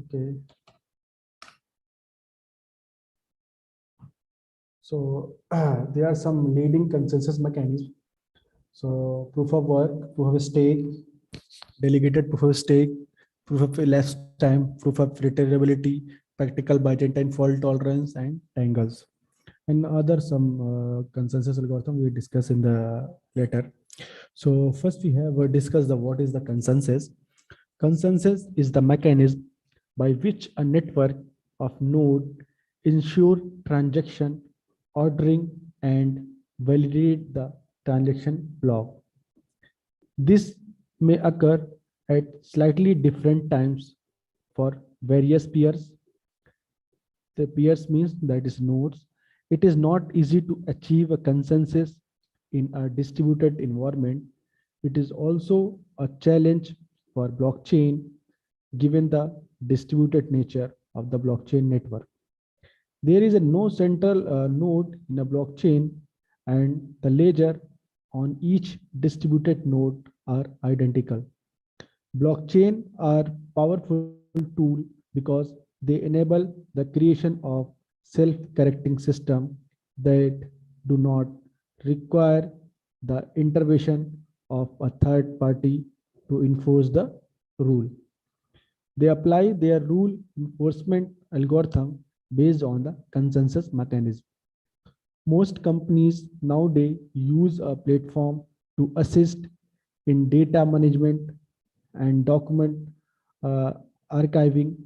Okay. So there are some leading consensus mechanisms. So proof of work, proof of stake, delegated proof of stake, proof of elapsed time, proof of retrievability, practical Byzantine fault tolerance, and tangles. And other some consensus algorithm we discuss in the later. So first we have discussed the what is the consensus. Consensus is the mechanism by which a network of node ensure transaction ordering and validate the transaction block. This may occur at slightly different times for various peers. The peers means that is nodes. It is not easy to achieve a consensus in a distributed environment. It is also a challenge for blockchain given the distributed nature of the blockchain network. There is a no central node in a blockchain, and the ledger on each distributed node are identical. Blockchain are powerful tool because they enable the creation of self-correcting system that do not require the intervention of a third party to enforce the rule. They apply their rule enforcement algorithm based on the consensus mechanism. Most companies nowadays use a platform to assist in data management and document uh, archiving.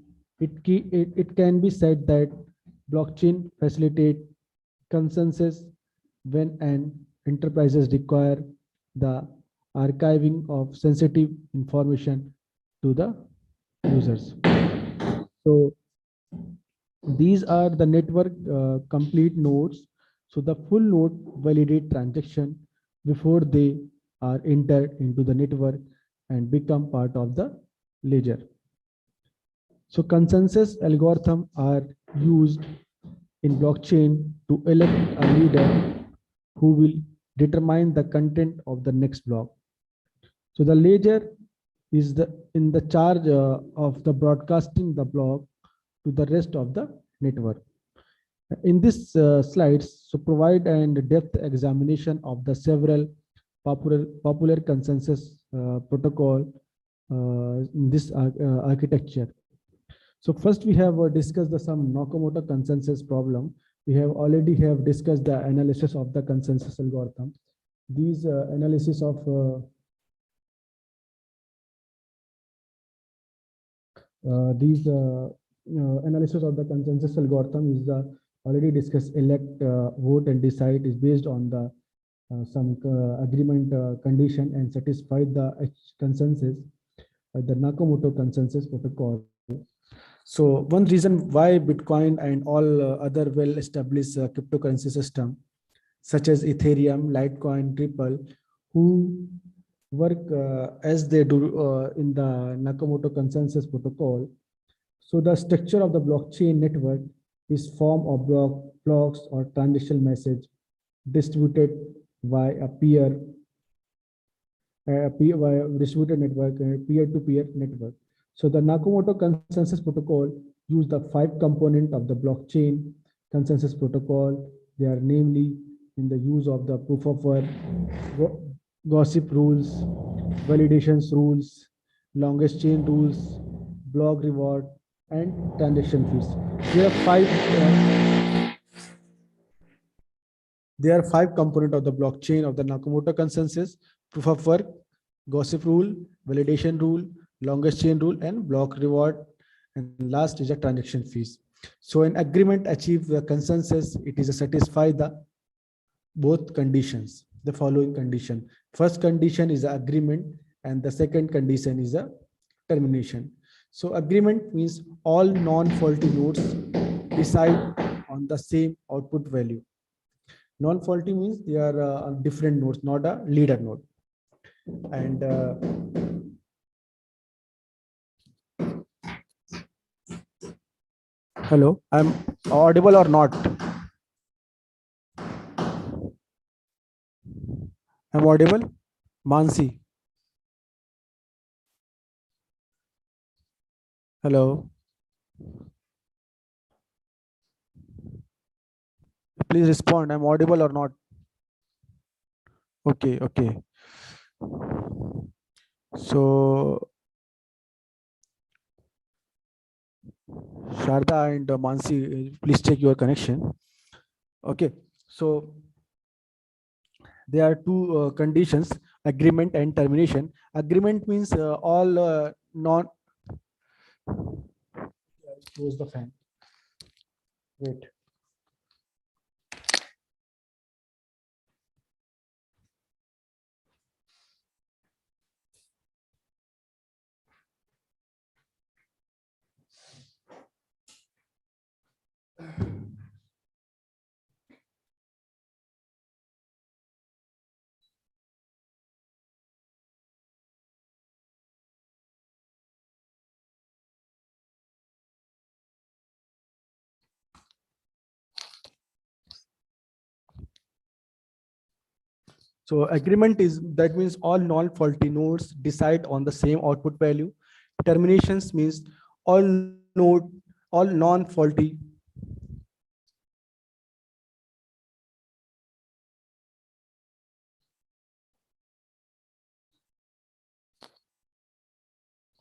It can be said that blockchain facilitate consensus when an enterprises require the archiving of sensitive information to the users. So these are the network complete nodes. So the full node validate transaction before they are entered into the network and become part of the ledger. So consensus algorithms are used in blockchain to elect a leader who will determine the content of the next block. So the ledger is in the charge of the broadcasting the block to the rest of the network. In this slides, so provide and depth examination of the several popular consensus protocol in this architecture. So first we have discussed the some Nakamoto consensus problem. We have already have discussed the analysis of the consensus algorithm. These analysis of these analysis of the consensus algorithm is already discussed. Elect, vote, and decide is based on the some agreement condition and satisfy the consensus, the Nakamoto consensus protocol. So one reason why Bitcoin and all other well-established cryptocurrency system, such as Ethereum, Litecoin, Ripple, who work as they do in the Nakamoto consensus protocol. So the structure of the blockchain network is form of blocks or transaction message distributed by a peer, distributed network, peer-to-peer network. So the Nakamoto consensus protocol use the 5 component of the blockchain consensus protocol. They are namely in the use of the proof of work, gossip rules, validations rules, longest chain rules, block reward, and transaction fees. There are five. There are 5 components of the blockchain of the Nakamoto consensus: proof of work, gossip rule, validation rule, longest chain rule, and block reward. And last is a transaction fees. So an agreement achieve the consensus, it is a satisfy the both conditions, the following condition. First condition is the agreement, and the second condition is a termination. So agreement means all non-faulty nodes decide on the same output value. Non-faulty means they are different nodes, not a leader node. And hello, I'm audible or not? I'm audible? Mansi. Hello. Please respond. I'm audible or not? Okay, okay. So Sharda and Mansi, please check your connection. Okay. So there are two conditions: agreement and termination. Agreement means all non. Close the fan. Wait. So agreement is that means all non-faulty nodes decide on the same output value. Terminations means all node, all non-faulty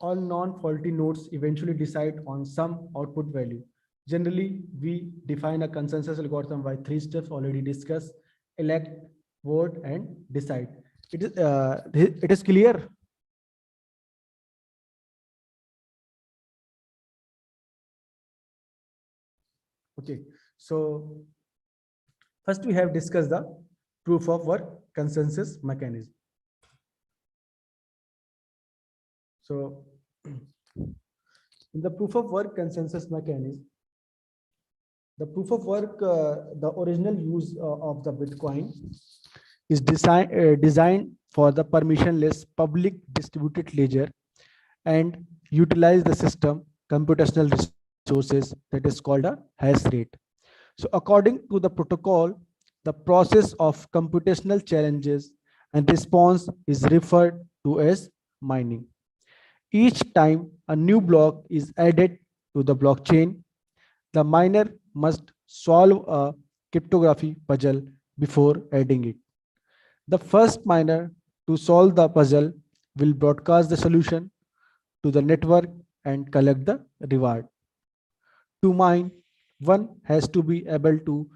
all non-faulty nodes eventually decide on some output value. Generally, we define a consensus algorithm by three steps already discussed: elect, vote, and decide. It is clear. Okay. So first we have discussed the proof of work consensus mechanism. So in the proof of work consensus mechanism, the proof of work, the original use of the Bitcoin is designed for the permissionless public distributed ledger and utilize the system computational resources that is called a hash rate. So according to the protocol, the process of computational challenges and response is referred to as mining. Each time a new block is added to the blockchain, the miner must solve a cryptography puzzle before adding it. The first miner to solve the puzzle will broadcast the solution to the network and collect the reward. To mine, one has to be able to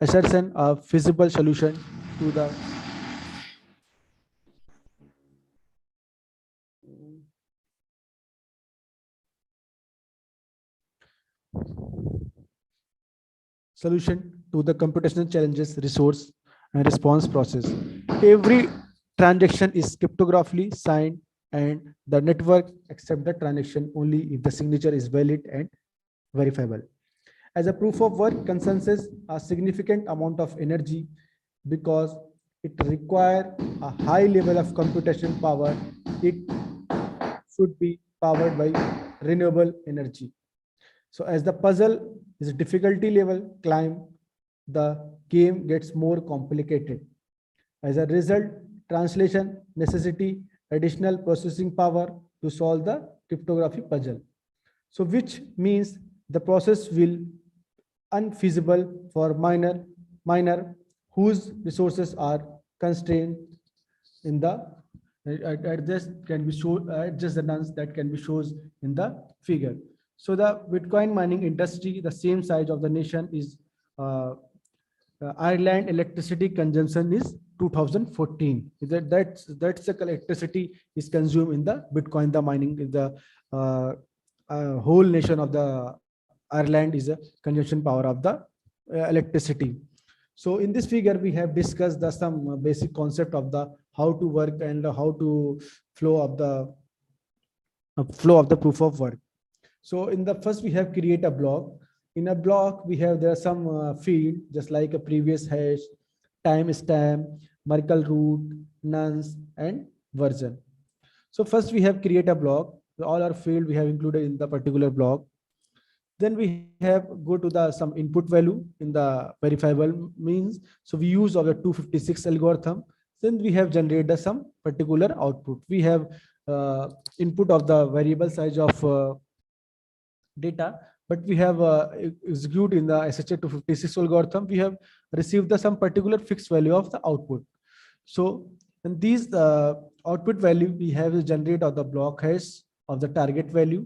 ascertain a feasible solution to the computational challenges resource and response process. Every transaction is cryptographically signed and the network accept the transaction only if the signature is valid and verifiable. As a proof of work consensus, a significant amount of energy because it requires a high level of computation power. It should be powered by renewable energy. So as the puzzle is difficulty level climb, the game gets more complicated. As a result, translation necessity additional processing power to solve the cryptography puzzle. So which means the process will unfeasible for miner whose resources are constrained in the just can be shown just the nuns that can be shows in the figure. So the Bitcoin mining industry, the same size of the nation, is uh, Ireland electricity consumption is 2014. That's the electricity is consumed in the Bitcoin. The mining is the uh, whole nation of the Ireland is a consumption power of the electricity. So in this figure, we have discussed the some basic concept of the how to work and how to flow of the proof of work. So in the first, we have create a block. In a block, we have there some field, just like a previous hash, timestamp, Merkle root, nonce, and version. So first we have create a block. All our field we have included in the particular block. Then we have go to the some input value in the verifiable means. So we use our 256 algorithm. Then we have generated some particular output. We have input of the variable size of data, but we have execute in the SHA 256 algorithm, we have received the some particular fixed value of the output. So in these output value we have is generate of the block hash of the target value.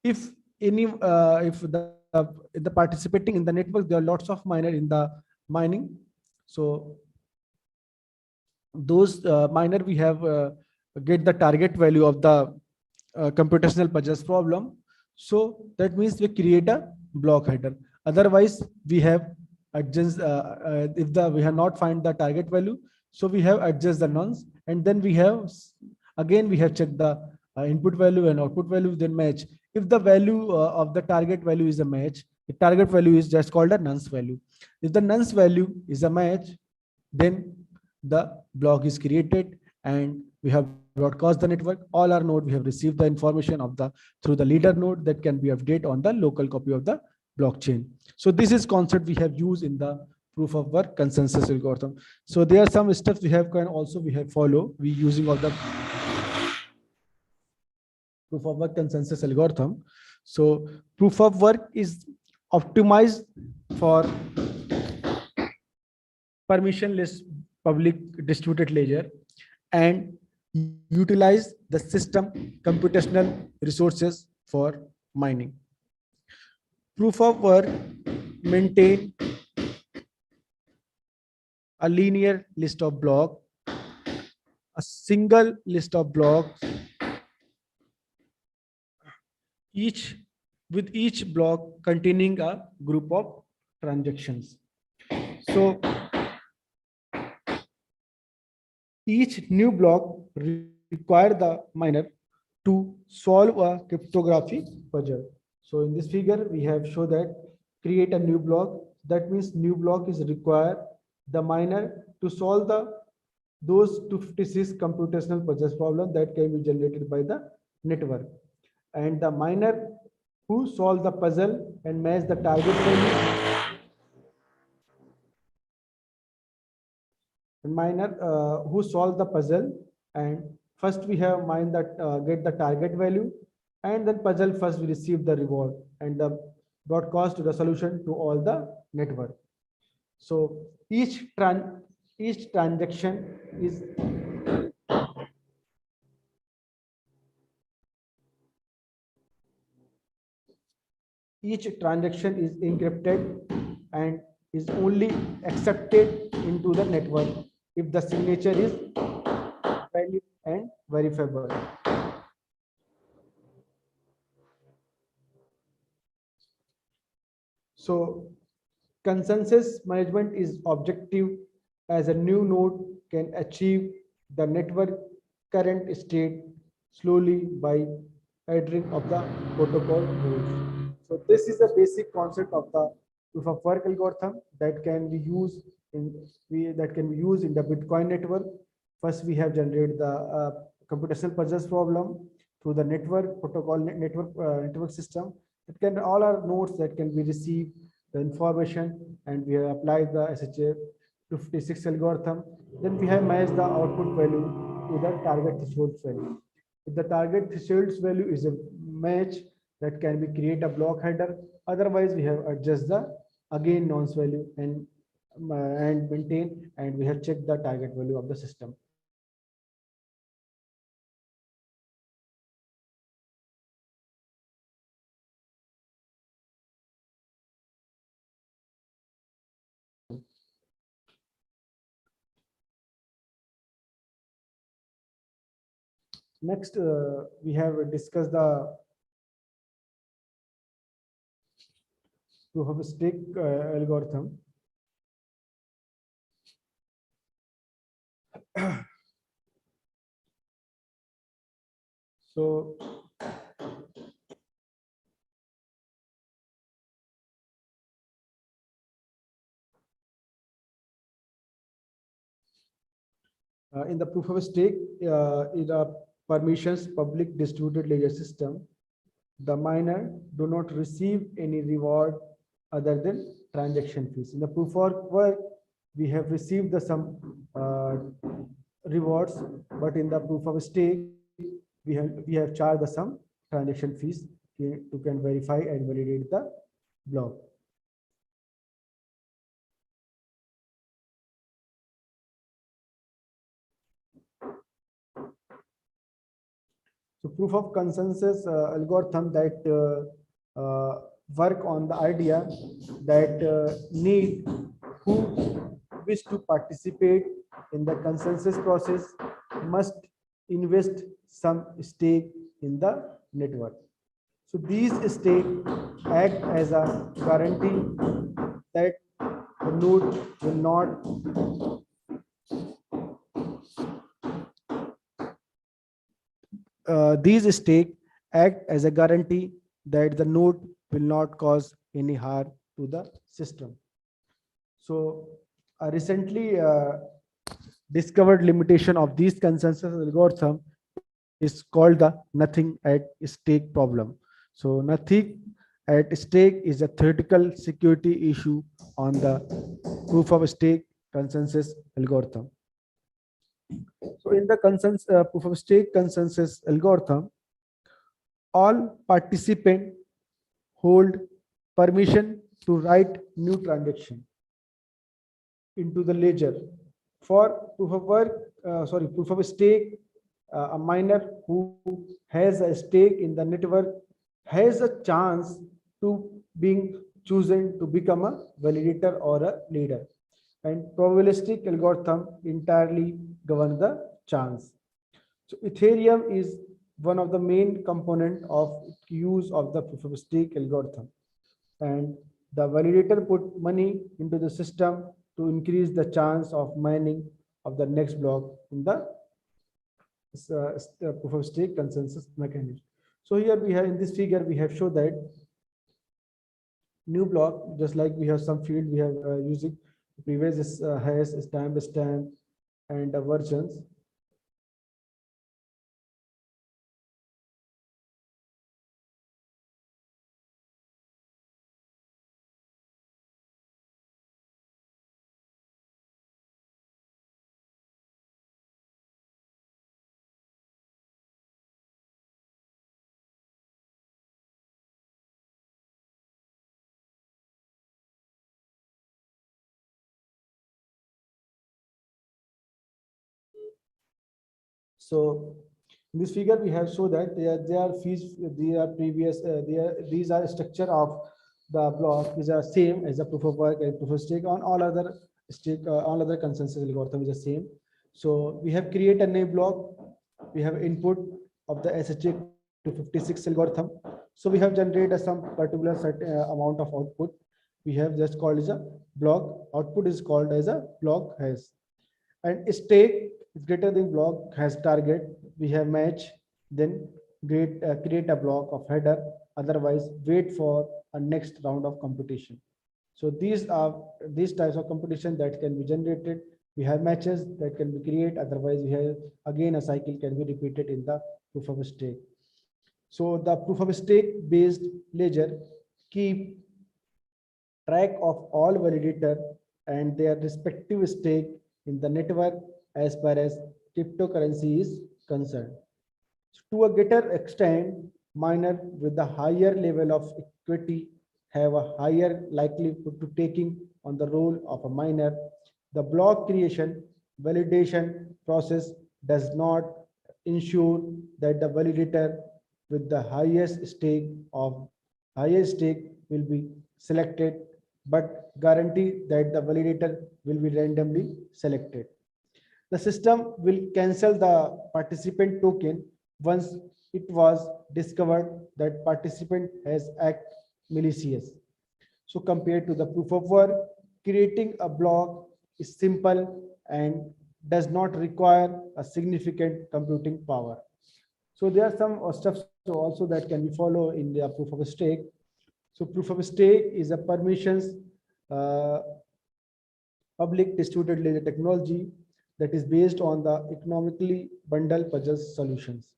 If any if the participating in the network, there are lots of miner in the mining. So those miner we have get the target value of the computational puzzles problem. So that means we create a block header. Otherwise, we have adjust if the we have not find the target value, so we have adjust the nonce, and then we have again we have checked the input value and output value, then match. If the value of the target value is a match, the target value is just called a nonce value. If the nonce value is a match, then the block is created and we have broadcast the network. All our node, we have received the information of the through the leader node that can be updated on the local copy of the blockchain. So this is concept we have used in the proof of work consensus algorithm. So there are some steps we have can also we have follow we using of the proof of work consensus algorithm. So proof of work is optimized for permissionless public distributed ledger and utilize the system computational resources for mining. Proof of work maintain a linear list of blocks, a single list of blocks, each with each block containing a group of transactions. So each new block require the miner to solve a cryptographic puzzle. So in this figure, we have shown that create a new block. That means new block is required the miner to solve those 256 computational puzzles problem that can be generated by the network. And the miner who solve the puzzle and match the target value, miner who solve the puzzle, and first we have mine that get the target value, and then puzzle first we receive the reward and the broadcast to the solution to all the network. So each transaction is encrypted and is only accepted into the network if the signature is valid and verifiable. So consensus management is objective as a new node can achieve the network current state slowly by adhering of the protocol rules. So this is the basic concept of the proof of work algorithm that can be used in the Bitcoin network. First, we have generated the computational puzzles problem through the network protocol network system. It can all our nodes that can be received the information, and we have applied the SHA 256 algorithm. Then we have matched the output value to the target threshold value. If the target threshold value is a match, that can be create a block header. Otherwise, we have adjust the again nonce value and maintain, and we have checked the target value of the system. Next, we have discussed the proof of stake algorithm. So in the proof of stake, in a permissions public distributed ledger system, the miner do not receive any reward other than transaction fees. In the proof of work, we have received the some rewards, but in the proof of stake, we have charged the some transaction fees. to can verify and validate the block. So proof of consensus algorithm that work on the idea that need who wish to participate in the consensus process must invest some stake in the network. So these stakes act as a guarantee that the node will not these stakes act as a guarantee that the node will not cause any harm to the system. So recently discovered limitation of these consensus algorithm is called the nothing at stake problem. So nothing at stake is a theoretical security issue on the proof of stake consensus algorithm. So in the consensus proof of stake consensus algorithm, all participants hold permission to write new transaction into the ledger. For proof of work, proof of stake, a miner who has a stake in the network has a chance to being chosen to become a validator or a leader. And probabilistic algorithm entirely govern the chance. So Ethereum is one of the main component of use of the proof of stake algorithm. And the validator put money into the system to increase the chance of mining of the next block in the proof of stake consensus mechanism. So here we have in this figure we have shown that new block, just like we have some field we have using previous has stamp and versions. So in this figure, we have shown that they are fees, they are previous, these are structure of the block is the same as the proof of work and proof of stake on all other stake, all other consensus algorithm is the same. So we have create a new block. We have input of the SHA 256 algorithm. So we have generated some particular set, amount of output. We have just called as a block. Output is called as a block has, and stake is greater than block has target. We have match, then create a block of header, otherwise wait for a next round of computation. So these are these types of computation that can be generated. We have matches that can be created, otherwise we have again a cycle can be repeated in the proof of stake. So the proof of stake based ledger keep track of all validator and their respective stake in the network as far as cryptocurrency is concerned. To a greater extent, miner with the higher level of equity have a higher likelihood to taking on the role of a miner. The block creation validation process does not ensure that the validator with the highest stake will be selected, but guarantee that the validator will be randomly selected. The system will cancel the participant token once it was discovered that participant has act malicious. So compared to the proof of work, creating a block is simple and does not require a significant computing power. So there are some steps also that can be followed in the proof of stake. So proof of stake is a permissions uh, public distributed ledger technology that is based on the economically bundled puzzle solutions.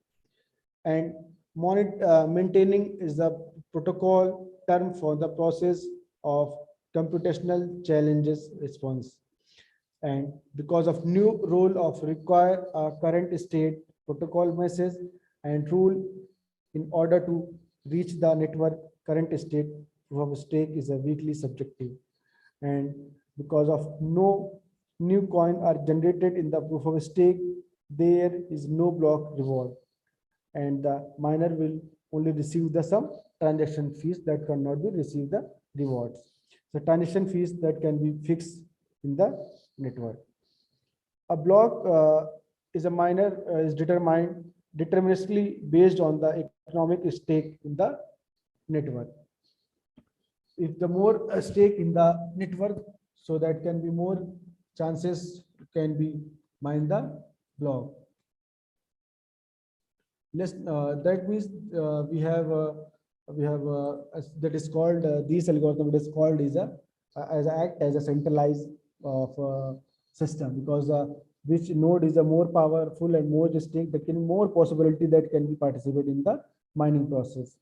And maintaining is the protocol term for the process of computational challenges response. And because of new rule of require a current state protocol message and rule in order to reach the network current state, proof of stake is a weakly subjective. And because of no new coin are generated in the proof of stake, there is no block reward, and the miner will only receive the some transaction fees that cannot be received the rewards. So transaction fees that can be fixed in the network. A block is a miner is determined deterministically based on the economic stake in the network. If the more stake in the network, so that can be more chances can be mine the block. Let's that means we have that is called this algorithm is called is a as a act as a centralized of system, because which node is a more powerful and more distinct, that can more possibility that can be participate in the mining process.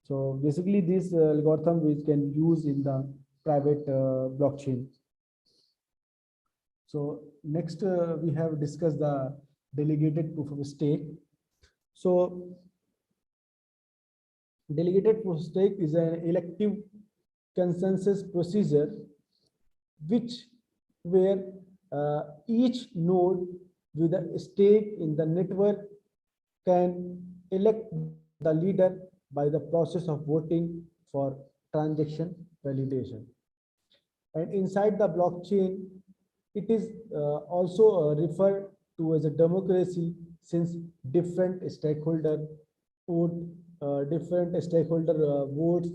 So basically this algorithm which can use in the private blockchain. So next we have discussed the delegated proof of stake. So delegated proof of stake is an elective consensus procedure which where each node with a stake in the network can elect the leader by the process of voting for transaction validation. And inside the blockchain, it is also referred to as a democracy, since different stakeholder vote, different stakeholder votes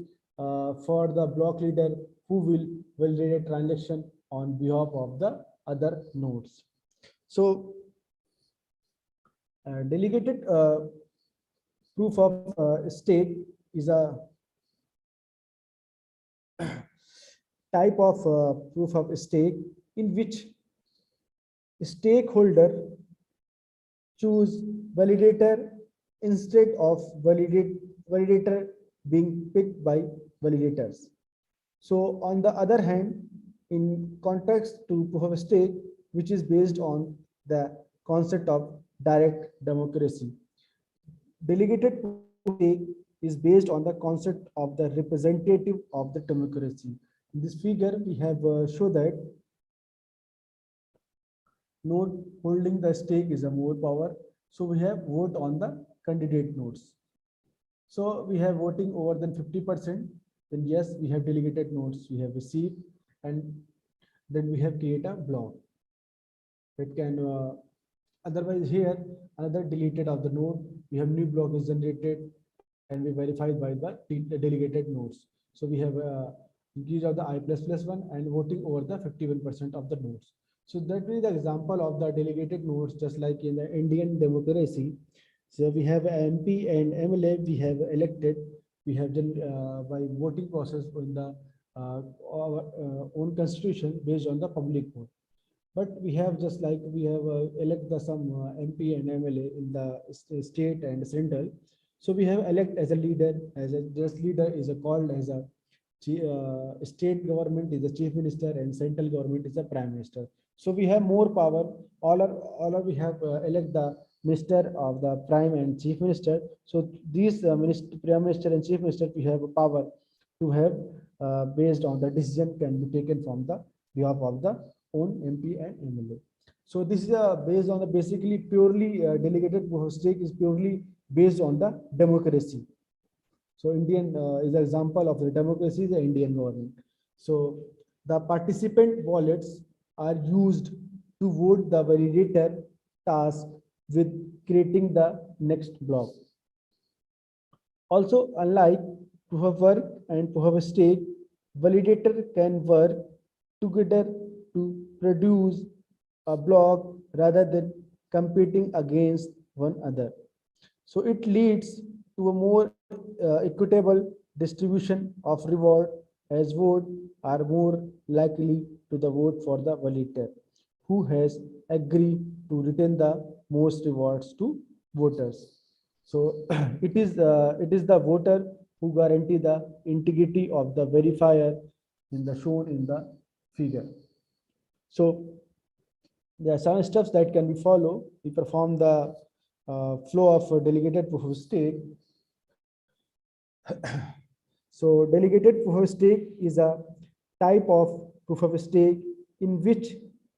for the block leader who will validate a transaction on behalf of the other nodes. So delegated proof of stake is a type of proof of stake in which stakeholder choose validator instead of validator being picked by validators. So on the other hand, in context to proof of stake, which is based on the concept of direct democracy, delegated proof of stake is based on the concept of the representative of the democracy. In this figure, we have shown that node holding the stake is a more power. So we have vote on the candidate nodes. So we have voting over than 50%. Then yes, we have delegated nodes we have received, and then we have create a block that can otherwise here another deleted of the node. We have new block is generated and we verified by the delegated nodes. So we have increase of the I++ one and voting over the 51% of the nodes. So that is the example of the delegated nodes, just like in the Indian democracy. So we have MP and MLA we have elected. We have done by voting process in the our own constitution based on the public vote. But we have just like we have elect the some MP and MLA in the state and central. So we have elect as a leader, as a just leader is a called as a state government is the chief minister and central government is the prime minister. So we have more power. All are we have elect the minister of the prime and chief minister. So these prime minister and chief minister we have a power to have based on the decision can be taken from the behalf of the own MP and MLA. So this is based on the basically purely delegated stake is purely based on the democracy. So Indian is an example of the democracy, the Indian government. So the participant wallets are used to vote the validator task with creating the next block. Also, unlike proof of work and proof of stake, validator can work together to produce a block rather than competing against one another. So it leads to a more equitable distribution of reward, as vote are more likely to the vote for the validator who has agreed to return the most rewards to voters. So it is the voter who guarantee the integrity of the verifier in the shown in the figure. So there are some steps that can be followed. We perform the flow of a delegated proof of stake. So delegated proof of stake is a type of proof of stake in which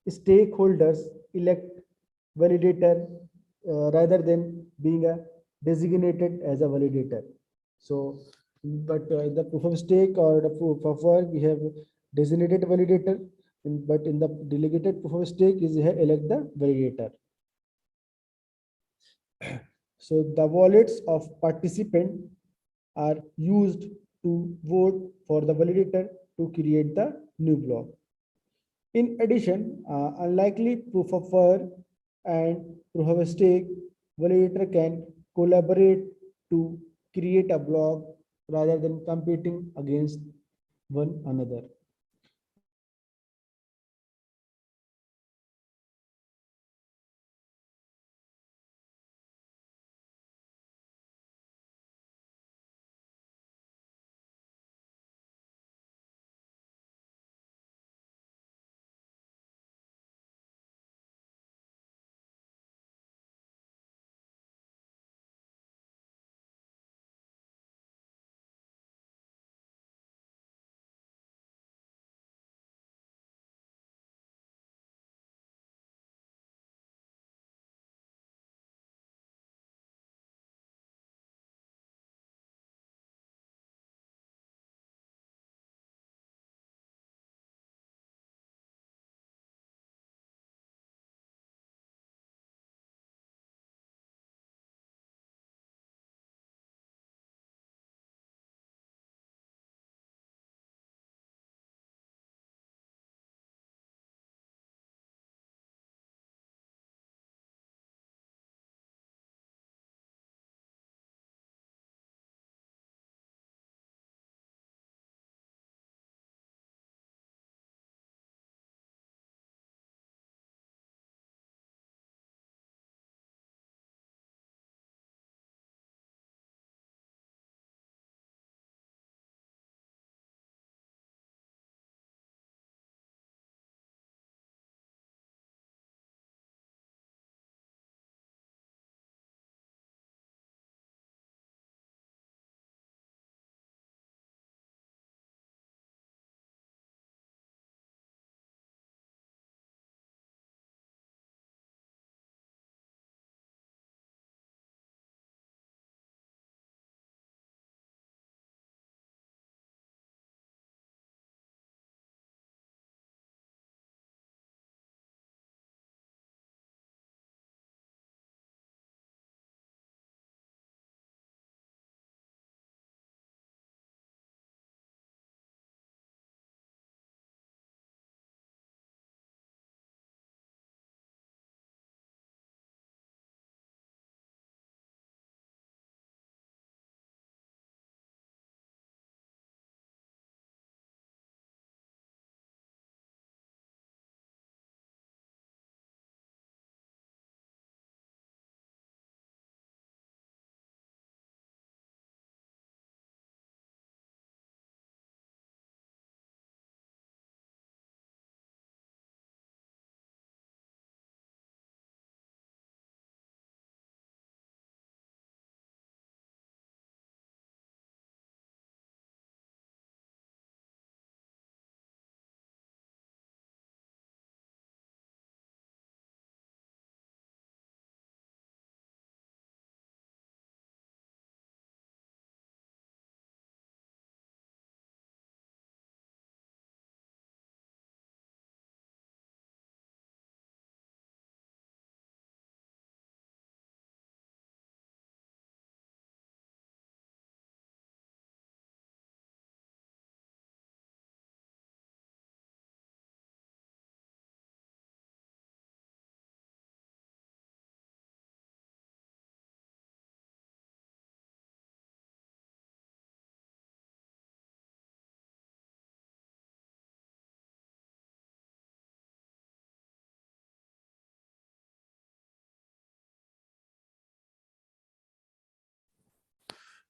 stakeholders elect validator rather than being a designated as a validator. So, but the proof of stake or the proof of work, we have designated validator, but in the delegated proof of stake is elect the validator. So the wallets of participant are used to vote for the validator to create the new block. In addition, unlikely proof of work and proof of stake, validator can collaborate to create a block rather than competing against one another.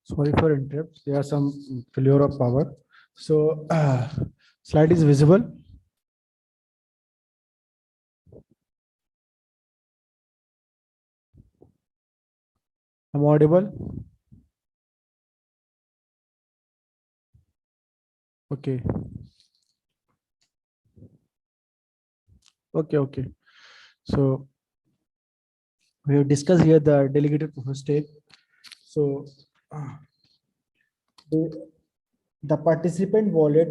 Sorry for interrupt. There are some failure of power. So slide is visible. I'm audible. Okay. Okay. So we have discussed here the delegated proof of stake. So uh, the, the participant wallet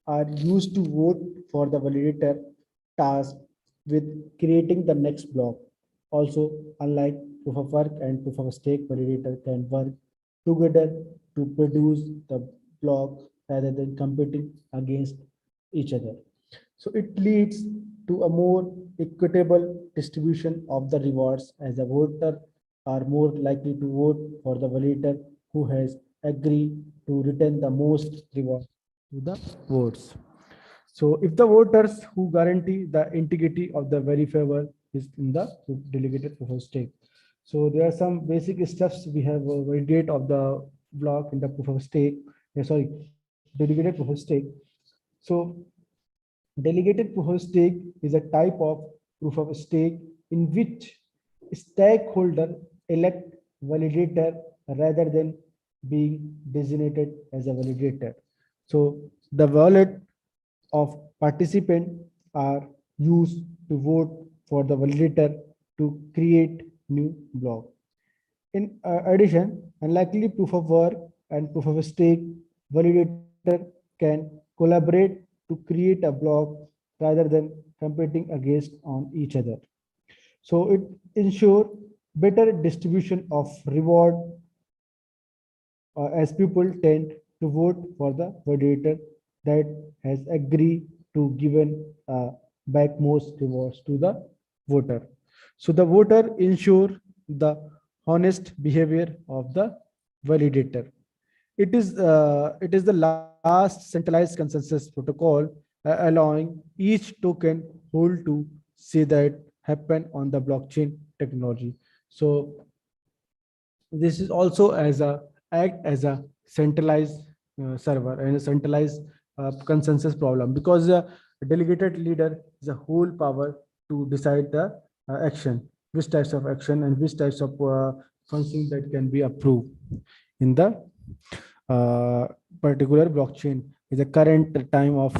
are used to vote for the validator task with creating the next block. Also, unlike proof of work and proof of stake, validator can work together to produce the block rather than competing against each other. So it leads to a more equitable distribution of the rewards, as the voter are more likely to vote for the validator who has agreed to return the most reward to the votes. So if the voters who guarantee the integrity of the verifier is in the delegated proof of stake. So there are some basic steps. We have a validate of the block in the proof of stake. Sorry, delegated proof of stake. So delegated proof of stake is a type of proof of stake in which stakeholder elect validator rather than being designated as a validator. So the wallet of participant are used to vote for the validator to create new block. In addition, unlikely proof of work and proof of stake validator can collaborate to create a block rather than competing against on each other. So it ensures better distribution of reward as people tend to vote for the validator that has agreed to given back most rewards to the voter. So the voter ensure the honest behavior of the validator. It is the last centralized consensus protocol allowing each token hold to see that happen on the blockchain technology. So this is also as a act as a centralized server and a centralized consensus problem, because a delegated leader is a whole power to decide the action, which types of action and which types of functions that can be approved in the uh, particular blockchain. Is a current time of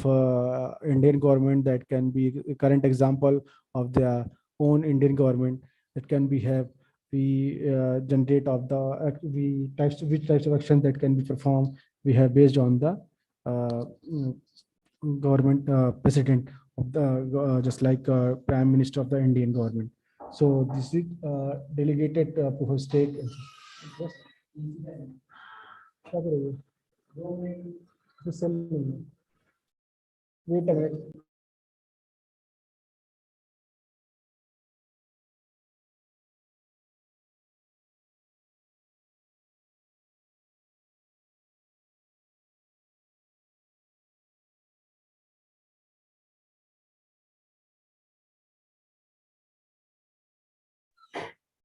Indian government that can be a current example of their own Indian government that can be have we generate of the we types which types of action that can be performed we have based on the uh, mm, government president of the just like prime minister of the Indian government. So this is delegated proof of stake. Just wait a minute.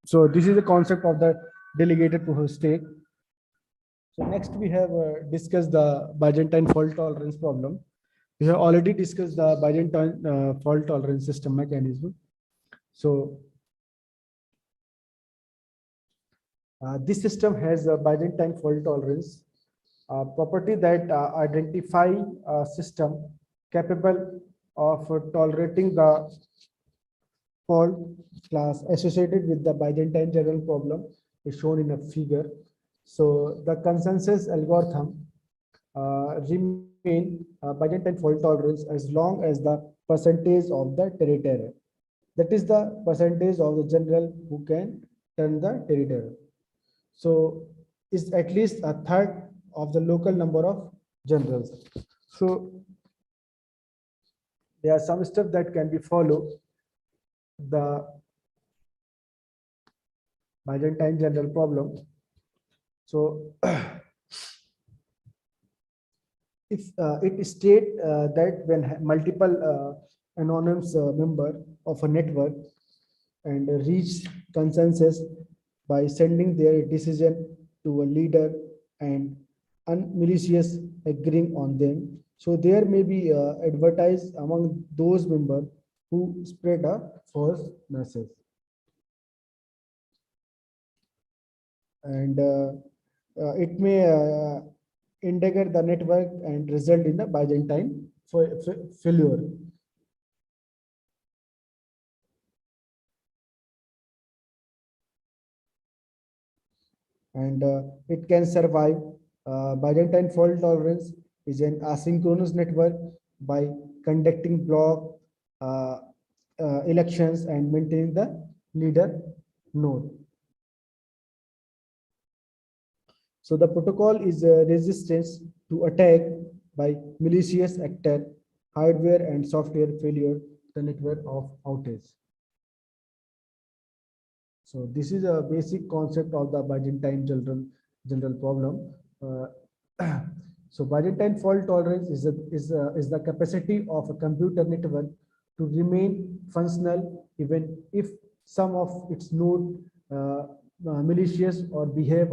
So this is the concept of the delegated proof of stake. So next we have discussed the Byzantine fault tolerance problem. We have already discussed the Byzantine fault tolerance system mechanism. So this system has a Byzantine fault tolerance property that identify a system capable of tolerating the fault class associated with the Byzantine general problem is shown in a figure. So the consensus algorithm remain Byzantine fault tolerance as long as the percentage of the territory. That is the percentage of the general who can turn the territory. So is at least a third of the local number of generals. So there are some steps that can be followed. The Byzantine general problem. So if it state that when multiple anonymous member of a network and reach consensus by sending their decision to a leader and unmalicious agreeing on them. So there may be advertised among those members who spread a false message. And it may endanger the network and result in the Byzantine failure. And it can survive. Byzantine fault tolerance is an asynchronous network by conducting block uh, elections and maintaining the leader node. So the protocol is a resistance to attack by malicious actor, hardware and software failure, the network of outage. So this is a basic concept of the Byzantine general problem. So Byzantine fault tolerance is the capacity of a computer network to remain functional even if some of its node malicious or behave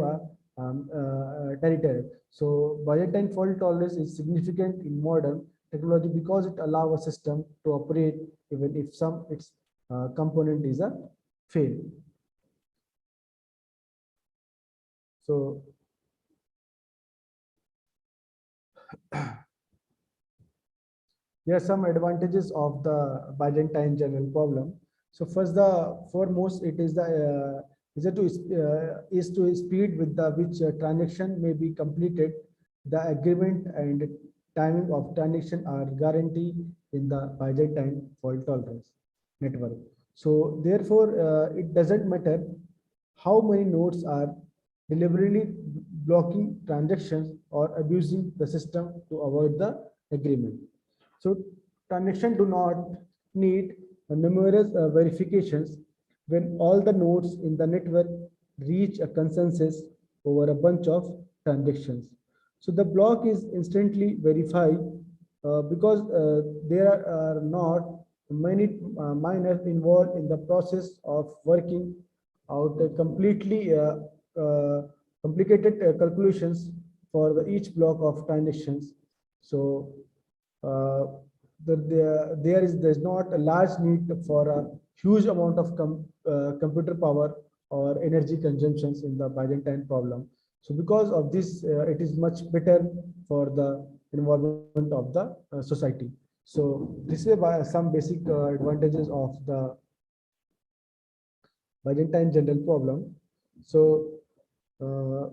territorial. So Byzantine fault tolerance is significant in modern technology because it allows a system to operate even if some its component is a fail. So there are some advantages of the Byzantine general problem. So first, the foremost, it is the is to speed with the which transaction may be completed. The agreement and timing of transaction are guaranteed in the Byzantine fault tolerance network. So therefore, it doesn't matter how many nodes are deliberately blocking transactions or abusing the system to avoid the agreement. So transaction do not need numerous verifications when all the nodes in the network reach a consensus over a bunch of transactions. So the block is instantly verified because there are not many miners involved in the process of working out a completely complicated calculations for each block of transactions. So uh, there's not a large need for a huge amount of computer power or energy consumptions in the Byzantine problem. So because of this, it is much better for the environment of the society. So this is some basic advantages of the Byzantine general problem. So uh,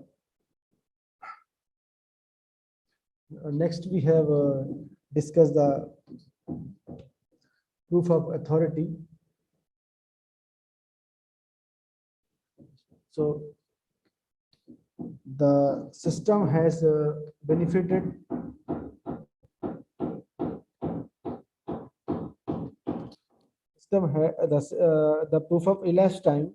next we have discussed the proof of authority. So the system has benefited the proof of elastine,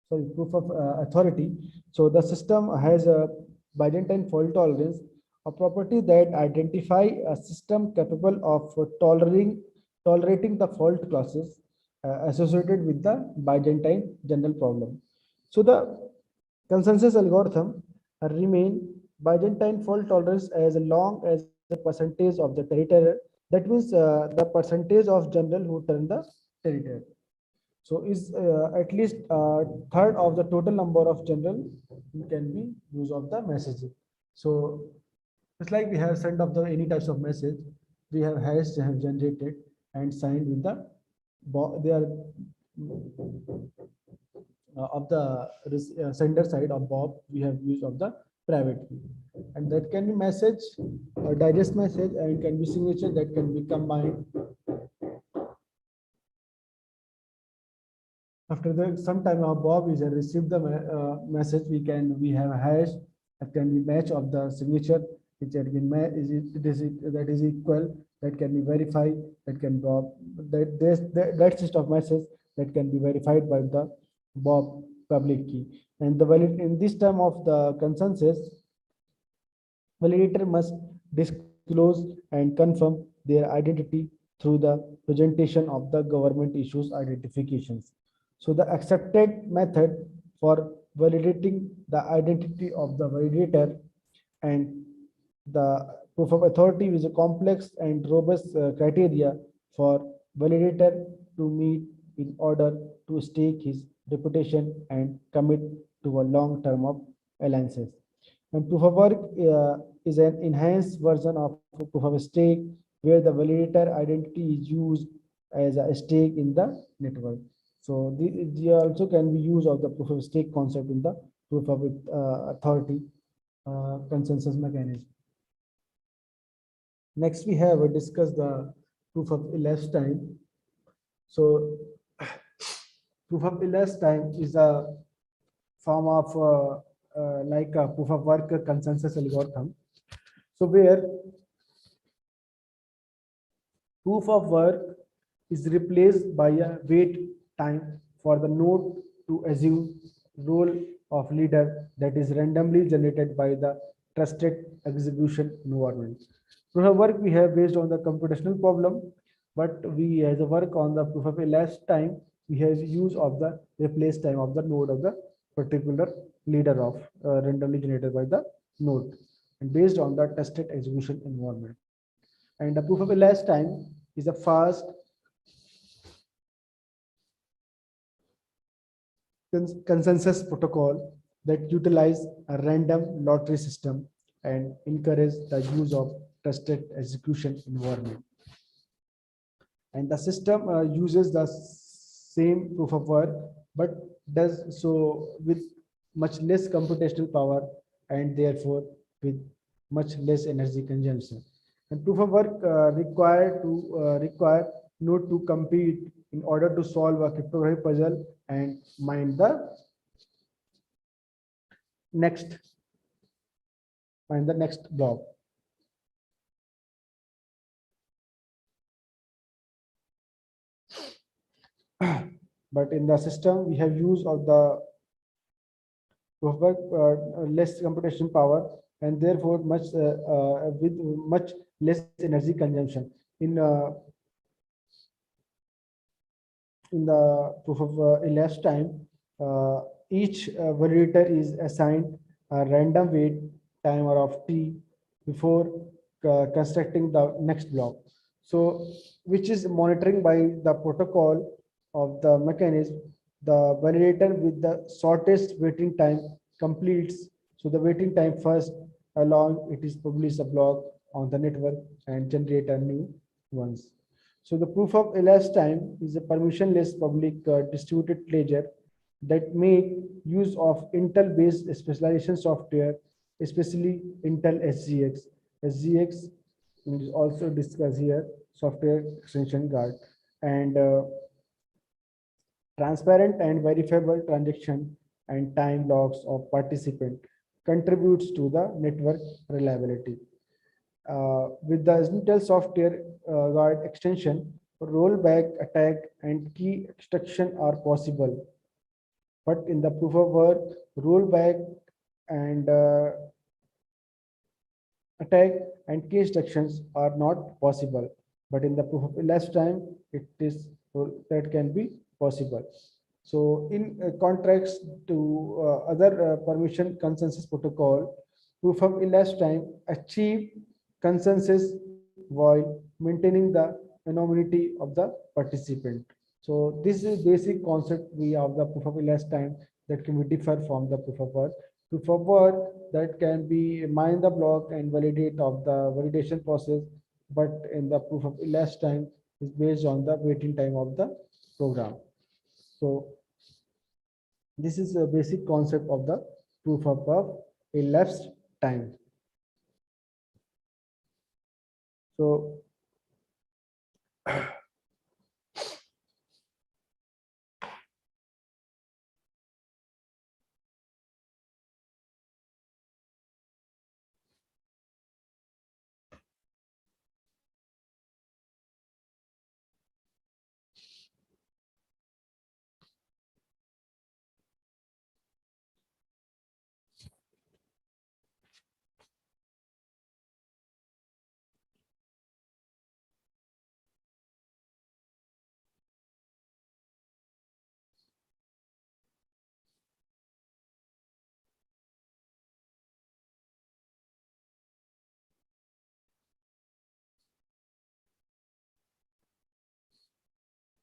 sorry, proof of authority. So the system has a Byzantine fault tolerance, a property that identify a system capable of tolerating the fault classes associated with the Byzantine general problem. So the consensus algorithm remain Byzantine fault tolerance as long as the percentage of the territory. That means the percentage of general who turn the territory. So is at least third of the total number of general can be use of the messaging. So it's like we have sent of the any types of message, we have hash have generated and signed with the they are of the sender side of Bob, we have use of the private key. And that can be message or digest message and can be signature that can be combined. After the some time of Bob is received the message, we have a hash that can be match of the signature, which can be that is equal, that can be verified, that can Bob that system of message that can be verified by the Bob public key. And the valid in this term of the consensus, validator must disclose and confirm their identity through the presentation of the government issues identifications. So the accepted method for validating the identity of the validator and the proof of authority is a complex and robust criteria for validator to meet in order to stake his reputation and commit to a long term of alliances. And proof of work is an enhanced version of proof of stake where the validator identity is used as a stake in the network. So the also can be used of the proof of stake concept in the proof of authority consensus mechanism. Next, we have discussed the proof of elapsed time. So proof of elapsed time is a form of like a proof of work consensus algorithm. So where proof of work is replaced by a wait time for the node to assume role of leader that is randomly generated by the trusted execution environment. Proof of work we have based on the computational problem, but we as a work on the proof of elapsed time, we have use of the replace time of the node of the particular leader of randomly generated by the node and based on the tested execution environment. And the proof of elapsed time is a fast consensus protocol that utilize a random lottery system and encourage the use of trusted execution environment. And the system uses the same proof of work, but does so with much less computational power and therefore with much less energy consumption. And proof of work require node to compete in order to solve a cryptographic puzzle and mine the next block. But in the system, we have use of the proof of work less computation power and therefore much with much less energy consumption. In the proof of elapsed time, each validator is assigned a random wait timer of t before constructing the next block. So, which is monitoring by the protocol of the mechanism. The validator with the shortest waiting time completes. So the waiting time first along it is publish a block on the network and generate a new ones. So the proof of elapsed time is a permissionless public distributed ledger that make use of Intel-based specialization software, especially Intel SGX. SGX is also discussed here, software extension guard, and transparent and verifiable transaction and time logs of participant contributes to the network reliability. With the Intel software guard extension, rollback, attack, and key extraction are possible. But in the proof of work, rollback and attack and key instructions are not possible. But in the proof of elapsed time, it is that can be possible. So in contrast to other permission consensus protocol, proof of elapsed time achieve consensus while maintaining the anonymity of the participant. So this is basic concept we have the proof of elapsed time that can be differ from the proof of work. Proof of work that can be mine the block and validate of the validation process, but in the proof of elapsed time is based on the waiting time of the program. So this is a basic concept of the proof of elapsed time. So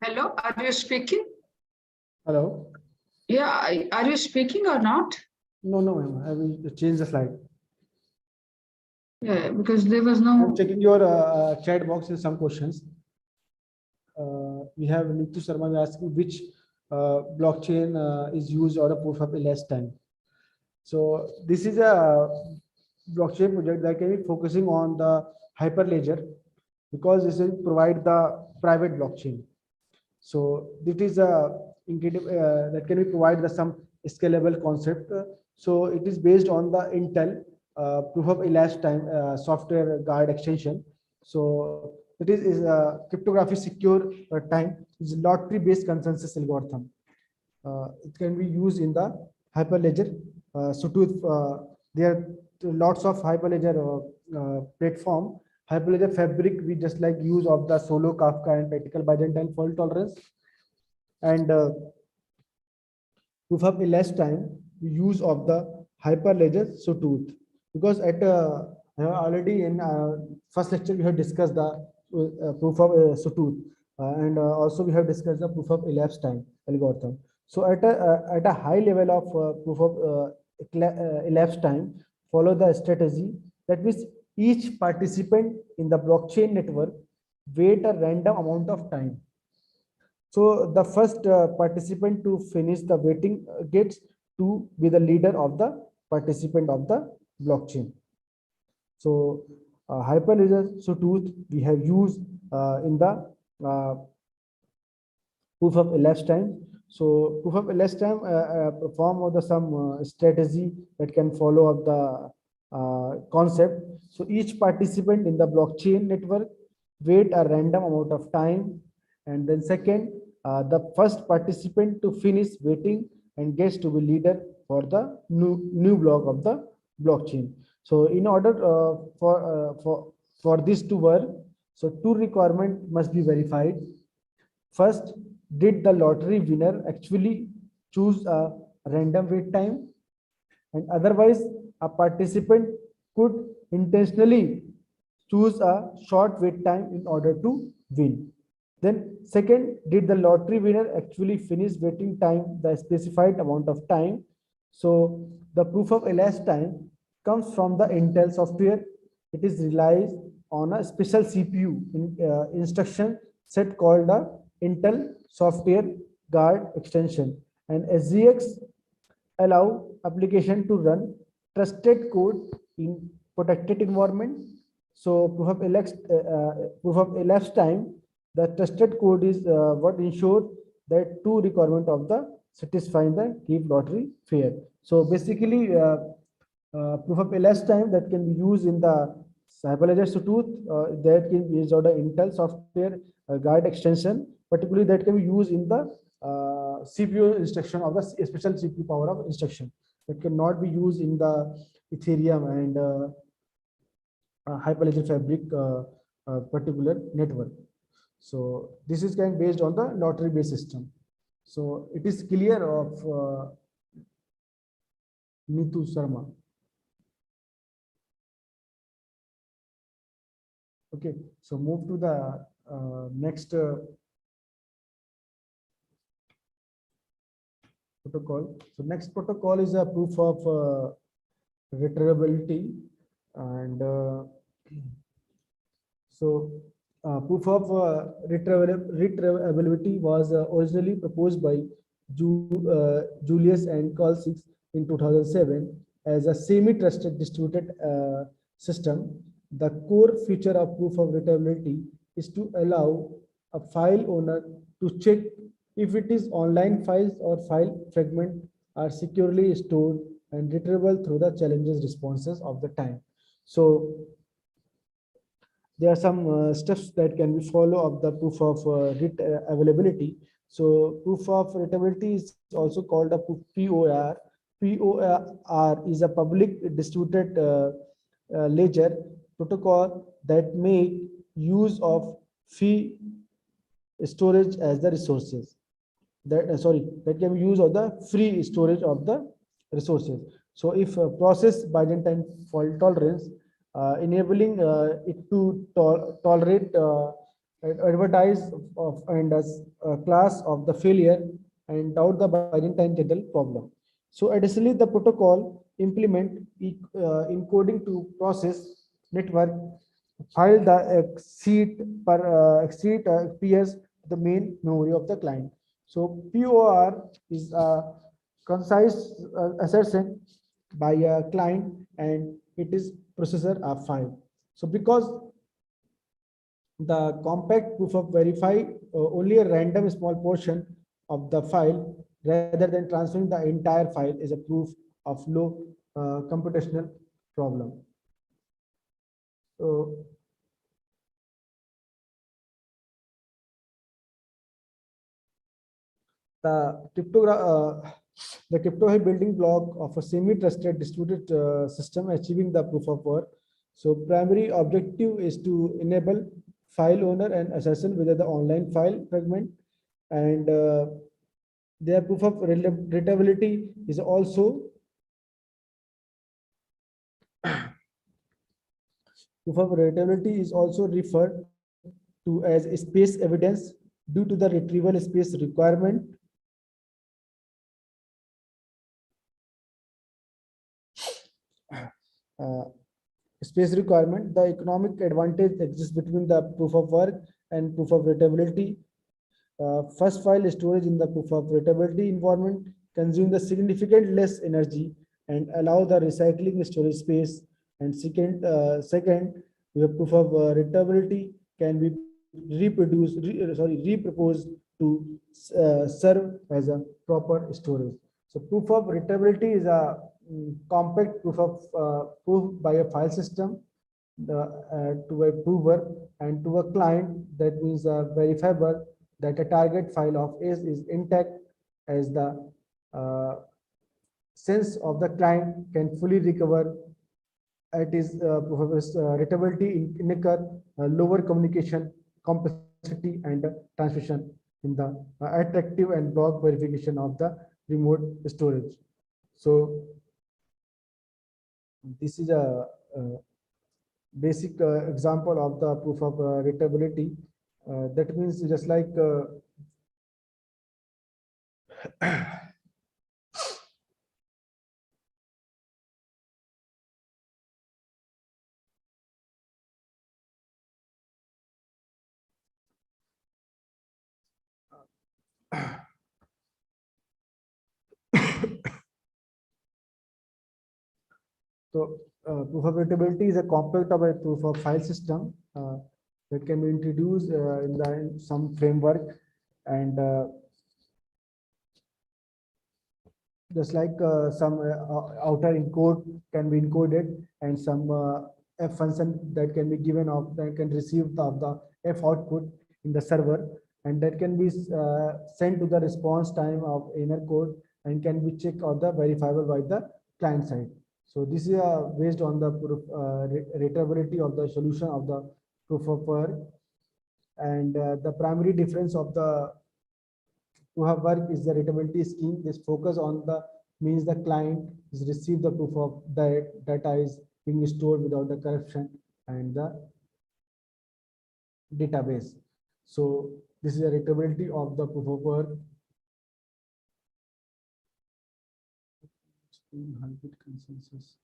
Hello, are you speaking? hello. Yeah, are you speaking or not? No, ma'am. I will change the slide. Yeah, because there was I'm no. checking your chat box in some questions. We have Nitu Sharma asking which blockchain is used or a proof of elapsed time. So this is a blockchain project that can be focusing on the hyperledger because this will provide the private blockchain. So it is a incredible that can be provide the some scalable concept. So it is based on the Intel proof of elapsed time software guard extension. So it is a cryptography secure time is lottery based consensus algorithm. It can be used in the hyperledger. So to there are lots of hyperledger platform. Hyperledger fabric we just like use of the Solo, Kafka, and practical Byzantine fault tolerance, and proof of elapsed time use of the hyperledger sawtooth, because at already in first lecture we have discussed the proof of sawtooth, and also we have discussed the proof of elapsed time algorithm. So at a high level of proof of elapsed time, follow the strategy that means each participant in the blockchain network wait a random amount of time. So the first participant to finish the waiting gets to be the leader of the participant of the blockchain. So hyperledger sawtooth we have used in the uh, proof of elapsed time. So proof of elapsed time form of the some strategy that can follow up the concept. So each participant in the blockchain network wait a random amount of time, and then second, the first participant to finish waiting and gets to be leader for the new block of the blockchain. So in order for this to work, so two requirement must be verified. First, did the lottery winner actually choose a random wait time? And otherwise, a participant could intentionally choose a short wait time in order to win. Then second, did the lottery winner actually finish waiting time the specified amount of time? So the proof of elapsed time comes from the Intel software. It is relies on a special CPU instruction set called a Intel software guard extension, and SGX allow application to run trusted code in protected environment. So proof of elapsed time, the trusted code is what ensures that two requirement of the satisfying the keep lottery fair. So basically, proof of elapsed time that can be used in the hyperledger sawtooth, that can be used on the Intel software guide extension, particularly that can be used in the CPU instruction of the special CPU power of instruction that cannot be used in the Ethereum and Hyperledger Fabric particular network. So this is kind of based on the lottery based system. So it is clear of Nitu Sharma. Okay, so move to the next protocol. So next protocol is a proof of retrievability, and so proof of retrievability was originally proposed by Julius and Carl in 2007 as a semi-trusted distributed system. The core feature of proof of retrievability is to allow a file owner to check if it is online files or file fragment are securely stored and retrievable through the challenges responses of the time. So there are some steps that can be follow of the proof of writ availability. So proof of writability is also called a POR. POR is a public distributed ledger protocol that make use of fee storage as the resources. That that can be used of the free storage of the resources. So if process Byzantine fault tolerance, enabling it to tolerate advertise of and as a class of the failure and doubt the Byzantine general problem. So additionally, the protocol implement encoding to process network file the exceed appears the main memory of the client. So POR is a concise assertion by a client and it is processor a file. So because the compact proof of verify only a random small portion of the file rather than transferring the entire file is a proof of low computational problem. So the the crypto building block of a semi-trusted distributed system achieving the proof of work. So primary objective is to enable file owner and assassin whether the online file fragment and their proof of readability is also proof of readability is also referred to as space evidence due to the retrieval space requirement. Uh, Space requirement, the economic advantage exists between the proof of work and proof of readability. First file storage in the proof of readability environment consume the significant less energy and allow the recycling storage space. And second, the proof of readability can be repurposed to serve as a proper storage. So proof of readability is a compact proof of proof by a file system to a prover and to a client, that means verifiable that a target file of is intact as the uh, sense of the client can fully recover. It is proof of readability in occur lower communication complexity and transmission in the attractive and block verification of the remote storage. So this is a basic example of the proof of readability. That means just like so proof of readability is a compact of a proof of file system that can be introduced in some framework and just like some outer encode can be encoded and some f function that can be given of that can receive the f output in the server and that can be sent to the response time of inner code and can be checked or the verifiable by the client side. So this is based on the proof readability of the solution of the proof of work and the primary difference of the proof of work is the readability scheme. This focus on the means the client is receive the proof of that data is being stored without the corruption and the database. So this is a readability of the proof of work. Hybrid consensus.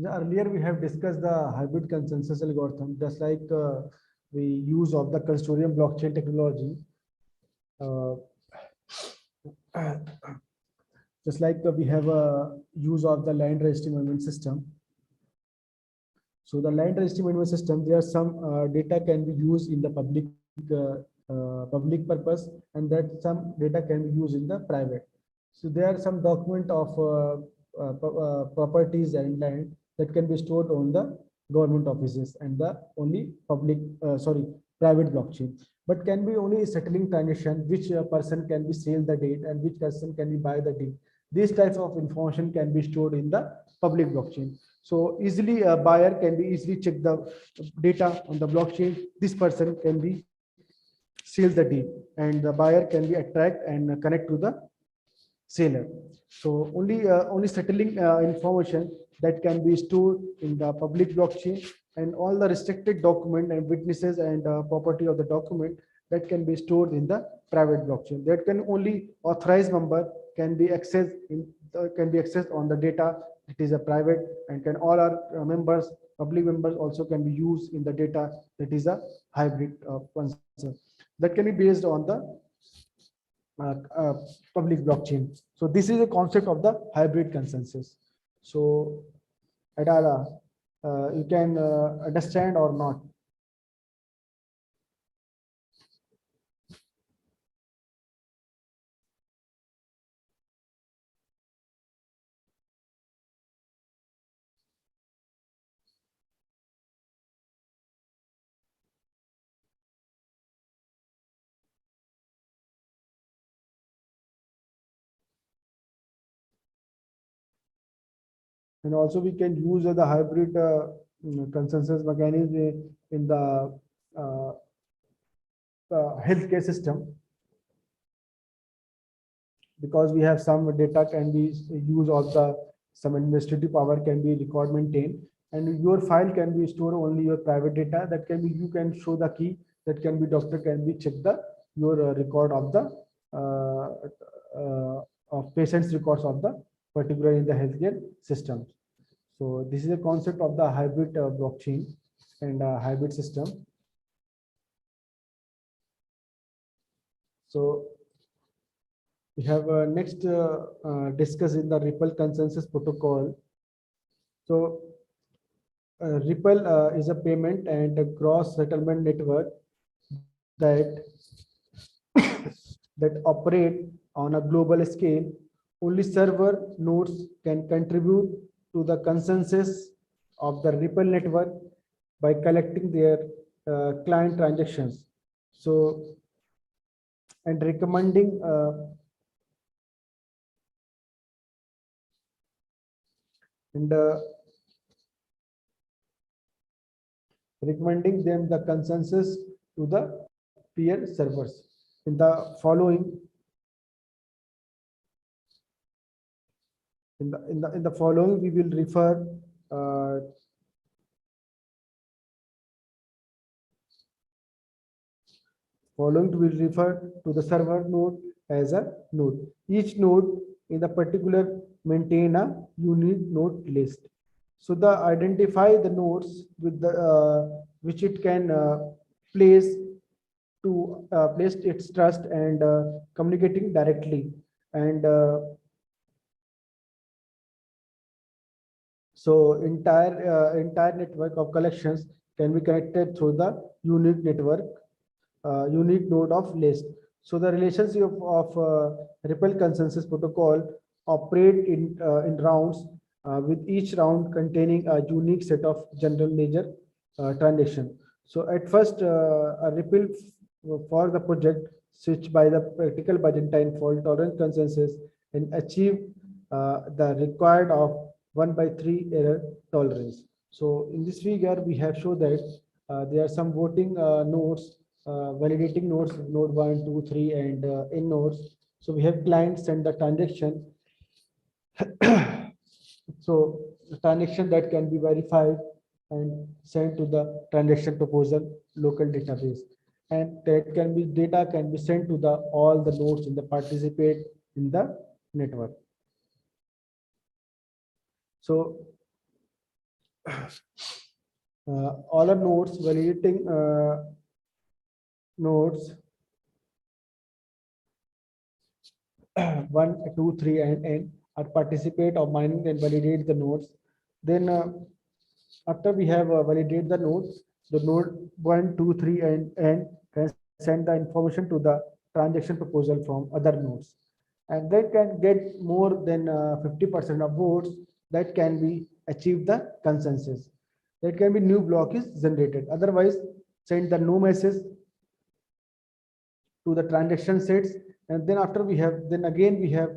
Earlier we have discussed the hybrid consensus algorithm, just like we use of the custodian blockchain technology. Uh, just like we have a use of the land registry management system. So the land registry management system, there are some data can be used in the public purpose, and that some data can be used in the private. So there are some document of properties and land that can be stored on the government offices and the only private blockchain, but can be only settling transaction, which person can be sell the deed and which person can be buy the deed. These types of information can be stored in the public blockchain. So easily a buyer can be easily check the data on the blockchain. This person can be sell the deed and the buyer can be attract and connect to the seller. So only settling information that can be stored in the public blockchain, and all the restricted document and witnesses and property of the document that can be stored in the private blockchain. That can only authorized member can be accessed on the data it is a private, and can all our members, public members also can be used in the data. That is a hybrid consensus that can be based on the uh, uh, public blockchain. So this is a concept of the hybrid consensus. So Adala, you can understand or not? And also we can use the hybrid consensus mechanism in the uh, healthcare system, because we have some data can be used of the some administrative power can be record maintained, and your file can be stored only your private data. That can be, you can show the key, that can be doctor can be check the your record of the uh, of patients records of the particular in the healthcare system. So this is a concept of the hybrid blockchain and hybrid system. So we have next discuss in the Ripple consensus protocol. So Ripple is a payment and a gross settlement network that that operate on a global scale. Only server nodes can contribute to the consensus of the Ripple network by collecting their client transactions. So, and recommending and recommending them the consensus to the peer servers. In the following, in the following, we will refer following will refer to the server node as a node. Each node in the particular maintain a unique node list. So the identify the nodes with the which it can place to place its trust and communicating directly. And so entire network of collections can be connected through the unique network, unique node of list. So the relationship of Ripple consensus protocol operate in rounds, with each round containing a unique set of general ledger transaction. So at first, a Ripple for the project switch by the practical Byzantine fault tolerance consensus and achieve the required of 1/3 error tolerance. So in this figure, we have shown that there are some voting nodes, validating nodes, node 1, 2, 3, and in nodes. So we have clients send the transaction. So the transaction that can be verified and sent to the transaction proposal local database, and that can be data can be sent to the all the nodes in the participate in the network. So all our nodes validating nodes 1, 2, 3, and n are participate or mining and validate the nodes. Then after we have validate the nodes, the node 1, 2, 3, and n can send the information to the transaction proposal from other nodes, and they can get more than 50% of votes. That can be achieve the consensus. That can be new block is generated. Otherwise, send the no message to the transaction sets, and then after we have, then again we have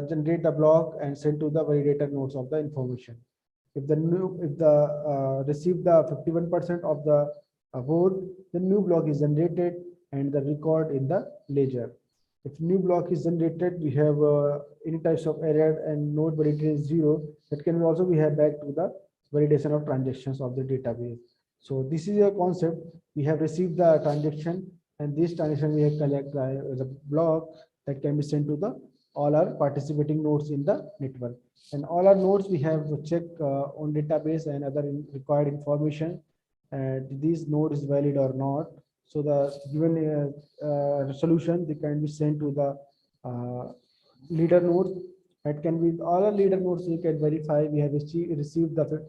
generate the block and send to the validator nodes of the information. If the receive the 51% of the vote, the new block is generated and the record in the ledger. If new block is generated, we have any types of error and node validity is 0. That can also be have back to the validation of transactions of the database. So this is a concept. We have received the transaction, and this transaction we have collect the block that can be sent to the all our participating nodes in the network. And all our nodes we have to check on database and other required information, and this node is valid or not. So the given resolution they can be sent to the leader node. It can be all our leader nodes. You can verify we have received the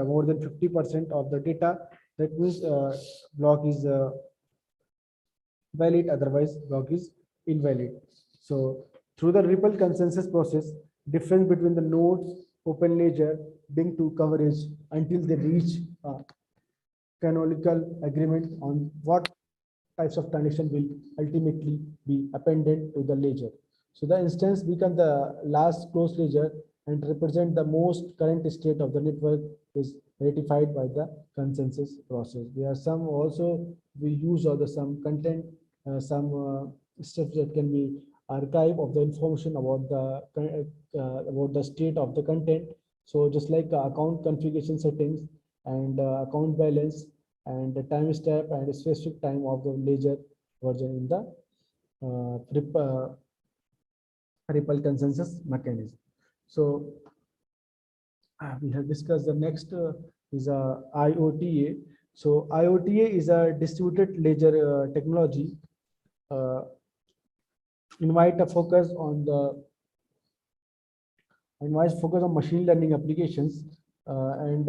more than 50% of the data. That means block is valid, otherwise block is invalid. So through the ripple consensus process, difference between the nodes open ledger bring to coverage until they reach canonical agreement on what types of transaction will ultimately be appended to the ledger. So the instance become the last closed ledger and represent the most current state of the network is ratified by the consensus process. There are some also we use of the some content, some steps that can be archive of the information about the state of the content. So just like account configuration settings and account balance and the time step and a specific time of the ledger version in the ripple consensus mechanism. So we have discussed the next is a IOTA. So IOTA is a distributed ledger technology. Invite a focus on the focus on machine learning applications and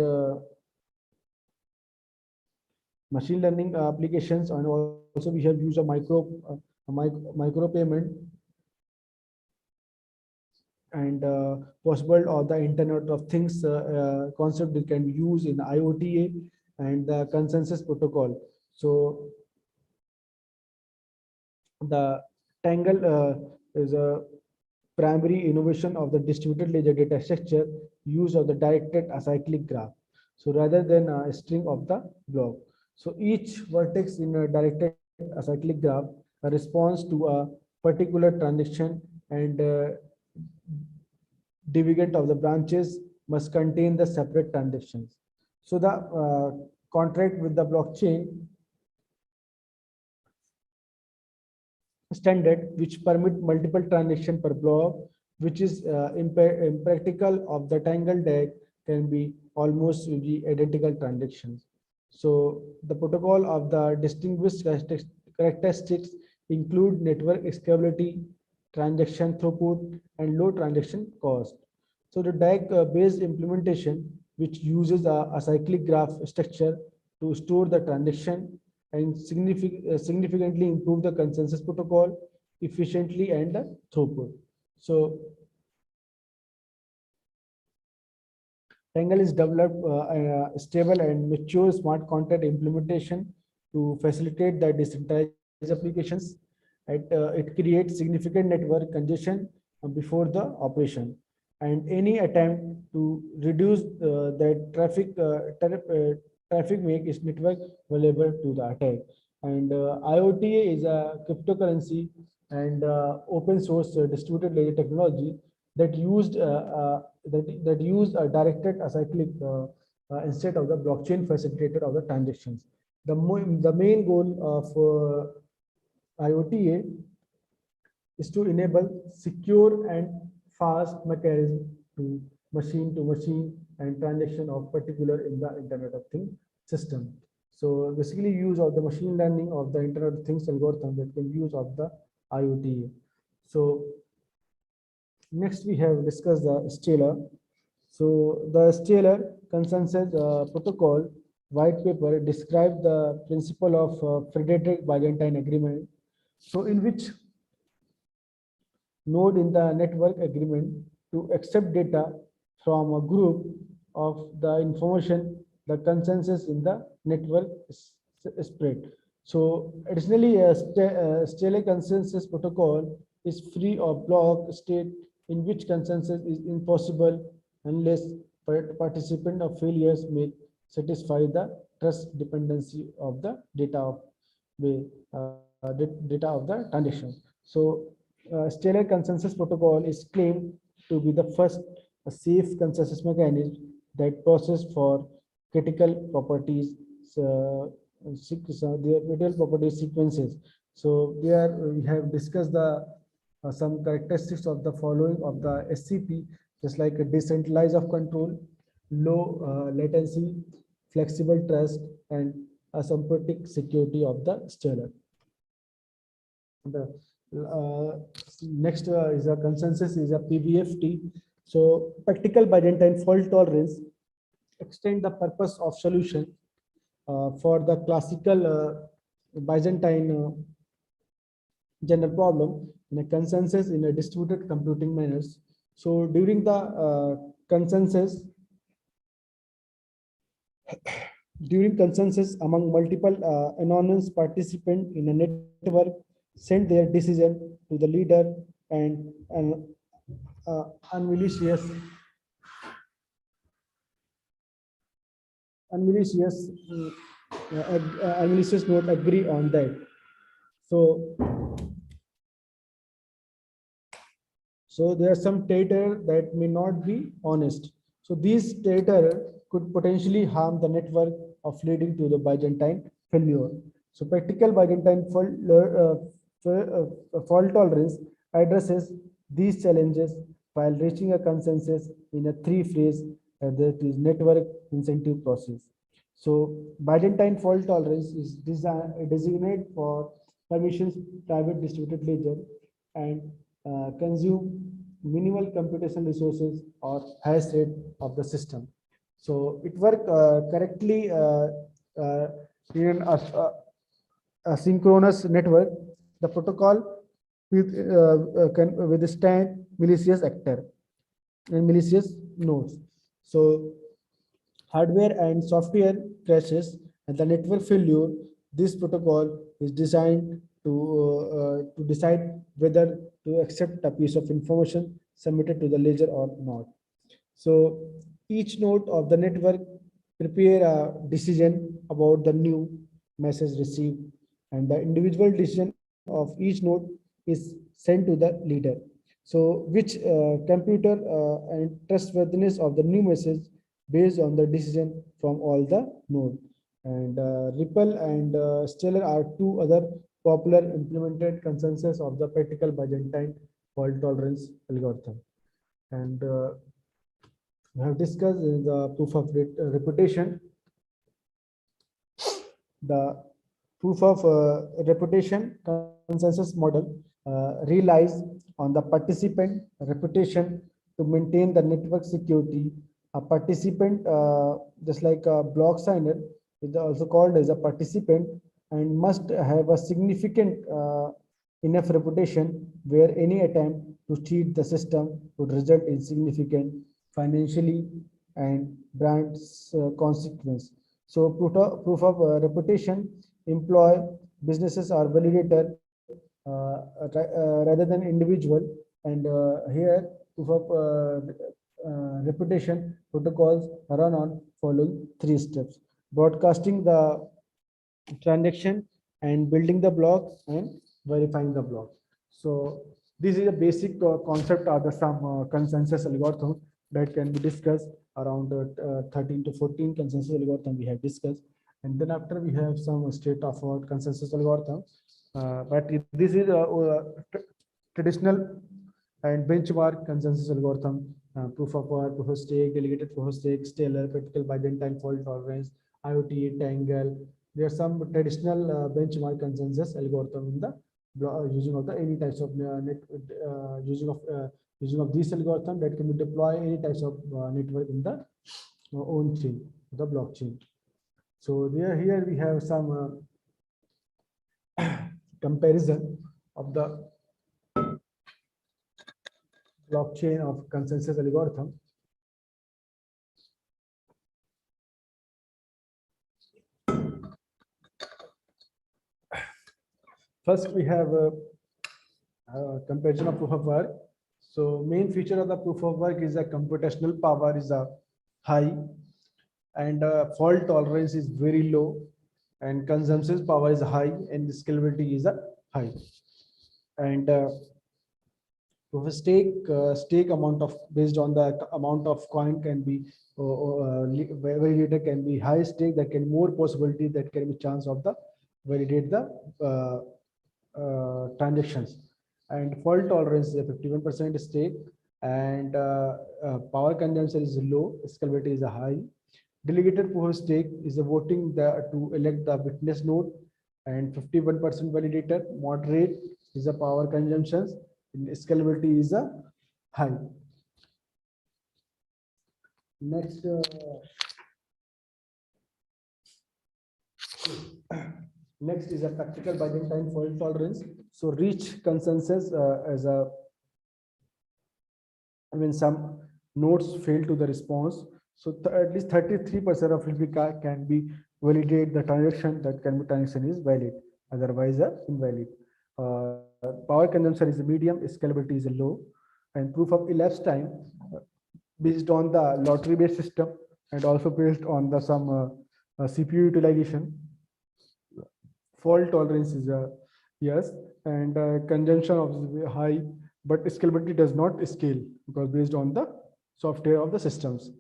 machine learning applications, and also we have used a micro payment and possible or the Internet of Things concept that can be used in IOTA and the consensus protocol. So the Tangle is a primary innovation of the distributed ledger data structure use of the directed acyclic graph. So rather than a string of the block. So each vertex in a directed acyclic graph responds to a particular transaction, and division of the branches must contain the separate transactions. So the contract with the blockchain standard which permit multiple transaction per block, which is impractical of the tangled deck, can be almost the identical transactions. So the protocol of the distinguished characteristics include network scalability, transaction throughput, and low transaction cost. So the DAG based implementation, which uses a cyclic graph structure to store the transaction and significantly improve the consensus protocol efficiently and throughput. So Tangle is developed a stable and mature smart contract implementation to facilitate the decentralized applications. It creates significant network congestion before the operation, and any attempt to reduce the traffic make its network vulnerable to the attack. And IOTA is a cryptocurrency and open source distributed ledger technology that used a directed acyclic instead of the blockchain facilitator of the transactions. The main goal of IOTA is to enable secure and fast mechanism to machine and transaction of particular in the Internet of Things system. So basically use of the machine learning of the Internet of Things algorithm that can use of the IOTA. So next we have discussed the Stellar. So the Stellar consensus protocol white paper describes the principle of Frederick Byzantine agreement. So in which node in the network agreement to accept data from a group of the information, the consensus in the network spread. So additionally, a Stellar consensus protocol is free of block state in which consensus is impossible unless participant of failures may satisfy the trust dependency of the data of the data of the transaction. So Stellar consensus protocol is claimed to be the first safe consensus mechanism that process for critical properties, the critical property sequences. So there we have discussed the some characteristics of the following of the SCP, just like a decentralized of control, low latency, flexible trust, and asymptotic security of the stellar. The next is a consensus is a PBFT. So practical Byzantine fault tolerance extend the purpose of solution for the classical Byzantine general problem in a consensus in a distributed computing manners. So during the consensus, among multiple anonymous participants in a network sent their decision to the leader, and an unmalicious unmalicious unmalicious note agree on that. So there are some data that may not be honest. So these data could potentially harm the network of leading to the Byzantine failure. So practical Byzantine fault tolerance addresses these challenges while reaching a consensus in a three-phase that is network incentive process. So Byzantine fault tolerance is designated for permissions private distributed ledger and consume minimal computational resources or hash rate of the system. So it work correctly in a synchronous network. The protocol can withstand malicious actor and malicious nodes. So hardware and software crashes and the network failure, this protocol is designed to decide whether to accept a piece of information submitted to the ledger or not. So each node of the network prepare a decision about the new message received, and the individual decision of each node is sent to the leader. So which computer and trustworthiness of the new message based on the decision from all the node. And Ripple and Stellar are two other popular implemented consensus of the practical Byzantine fault tolerance algorithm. And we have discussed the proof of reputation. The proof of reputation consensus model relies on the participant reputation to maintain the network security. A participant, just like a block signer, is also called as a participant and must have a significant enough reputation where any attempt to cheat the system would result in significant financially and brand consequence. So proof of reputation employ businesses are validator rather than individual, and here proof of reputation protocols run on following three steps: broadcasting the transaction and building the block and verifying the block. So this is a basic concept of the some consensus algorithm that can be discussed around 13 to 14 consensus algorithm we have discussed. And then after we have some state of art consensus algorithm. But this is a traditional and benchmark consensus algorithm, proof of work, proof of stake, delegated proof of stake, Stellar, practical Byzantine fault tolerance, IoT, Tangle. There are some traditional benchmark consensus algorithm in the using of the any types of using of this algorithm that can be deploy any types of network in the own chain, the blockchain. So here we have some comparison of the blockchain of consensus algorithm. First, we have a comparison of proof of work. So main feature of the proof of work is a computational power is a high, and fault tolerance is very low, and consumption power is high, and the scalability is a high. And proof of stake amount of based on the amount of coin can be validator can be high stake, that can more possibility that can be chance of the validate the transactions. and fault tolerance is a 51% stake, and power consumption is low, scalability is a high. Delegated proof of stake is a voting to elect the witness node, and 51% validator. Moderate is a power consumption, and scalability is a high. Next, next is a practical Byzantine fault tolerance. So reach consensus as a when some nodes fail to the response. So at least 33% of replica can be validate the transaction, that can be transaction is valid, otherwise invalid. Power consumption is a medium, scalability is a low, and proof of elapsed time based on the lottery based system and also based on the some CPU utilization. Fault tolerance is a yes, and consumption of high, but scalability does not scale because based on the software of the systems.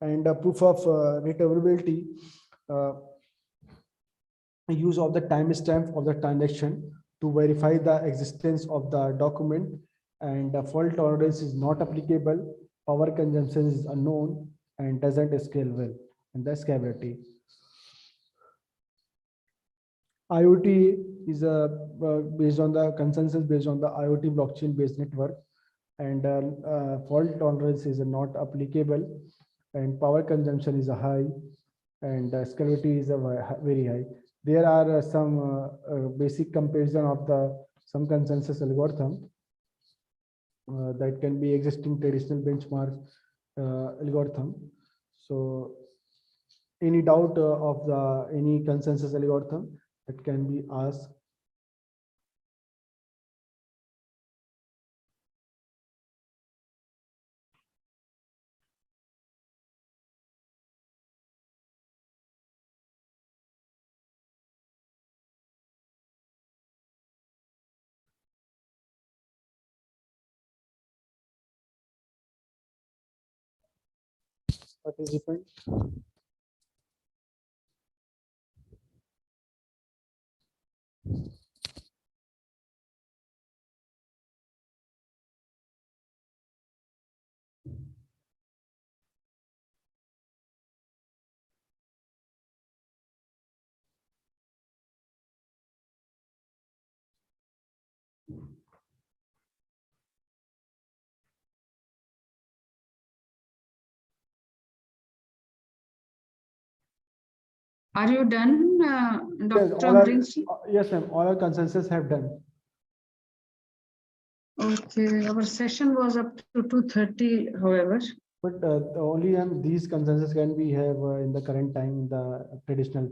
And proof of recoverability, use of the timestamp of the transaction to verify the existence of the document, and fault tolerance is not applicable, power consumption is unknown and doesn't scale well, and the scalability. IoT is based on the consensus based on the IoT blockchain based network, and fault tolerance is not applicable, and power consumption is a high, and scalability is a very high. There are some basic comparison of the some consensus algorithm that can be existing traditional benchmark algorithm. So any doubt of the any consensus algorithm that can be asked. Participant. Are you done, Yes, Dr. all our, Amrinsi? yes, ma'am. All our consensus have done. Okay, our session was up to 2:30, however. But only these consensus can we have in the current time in the traditional.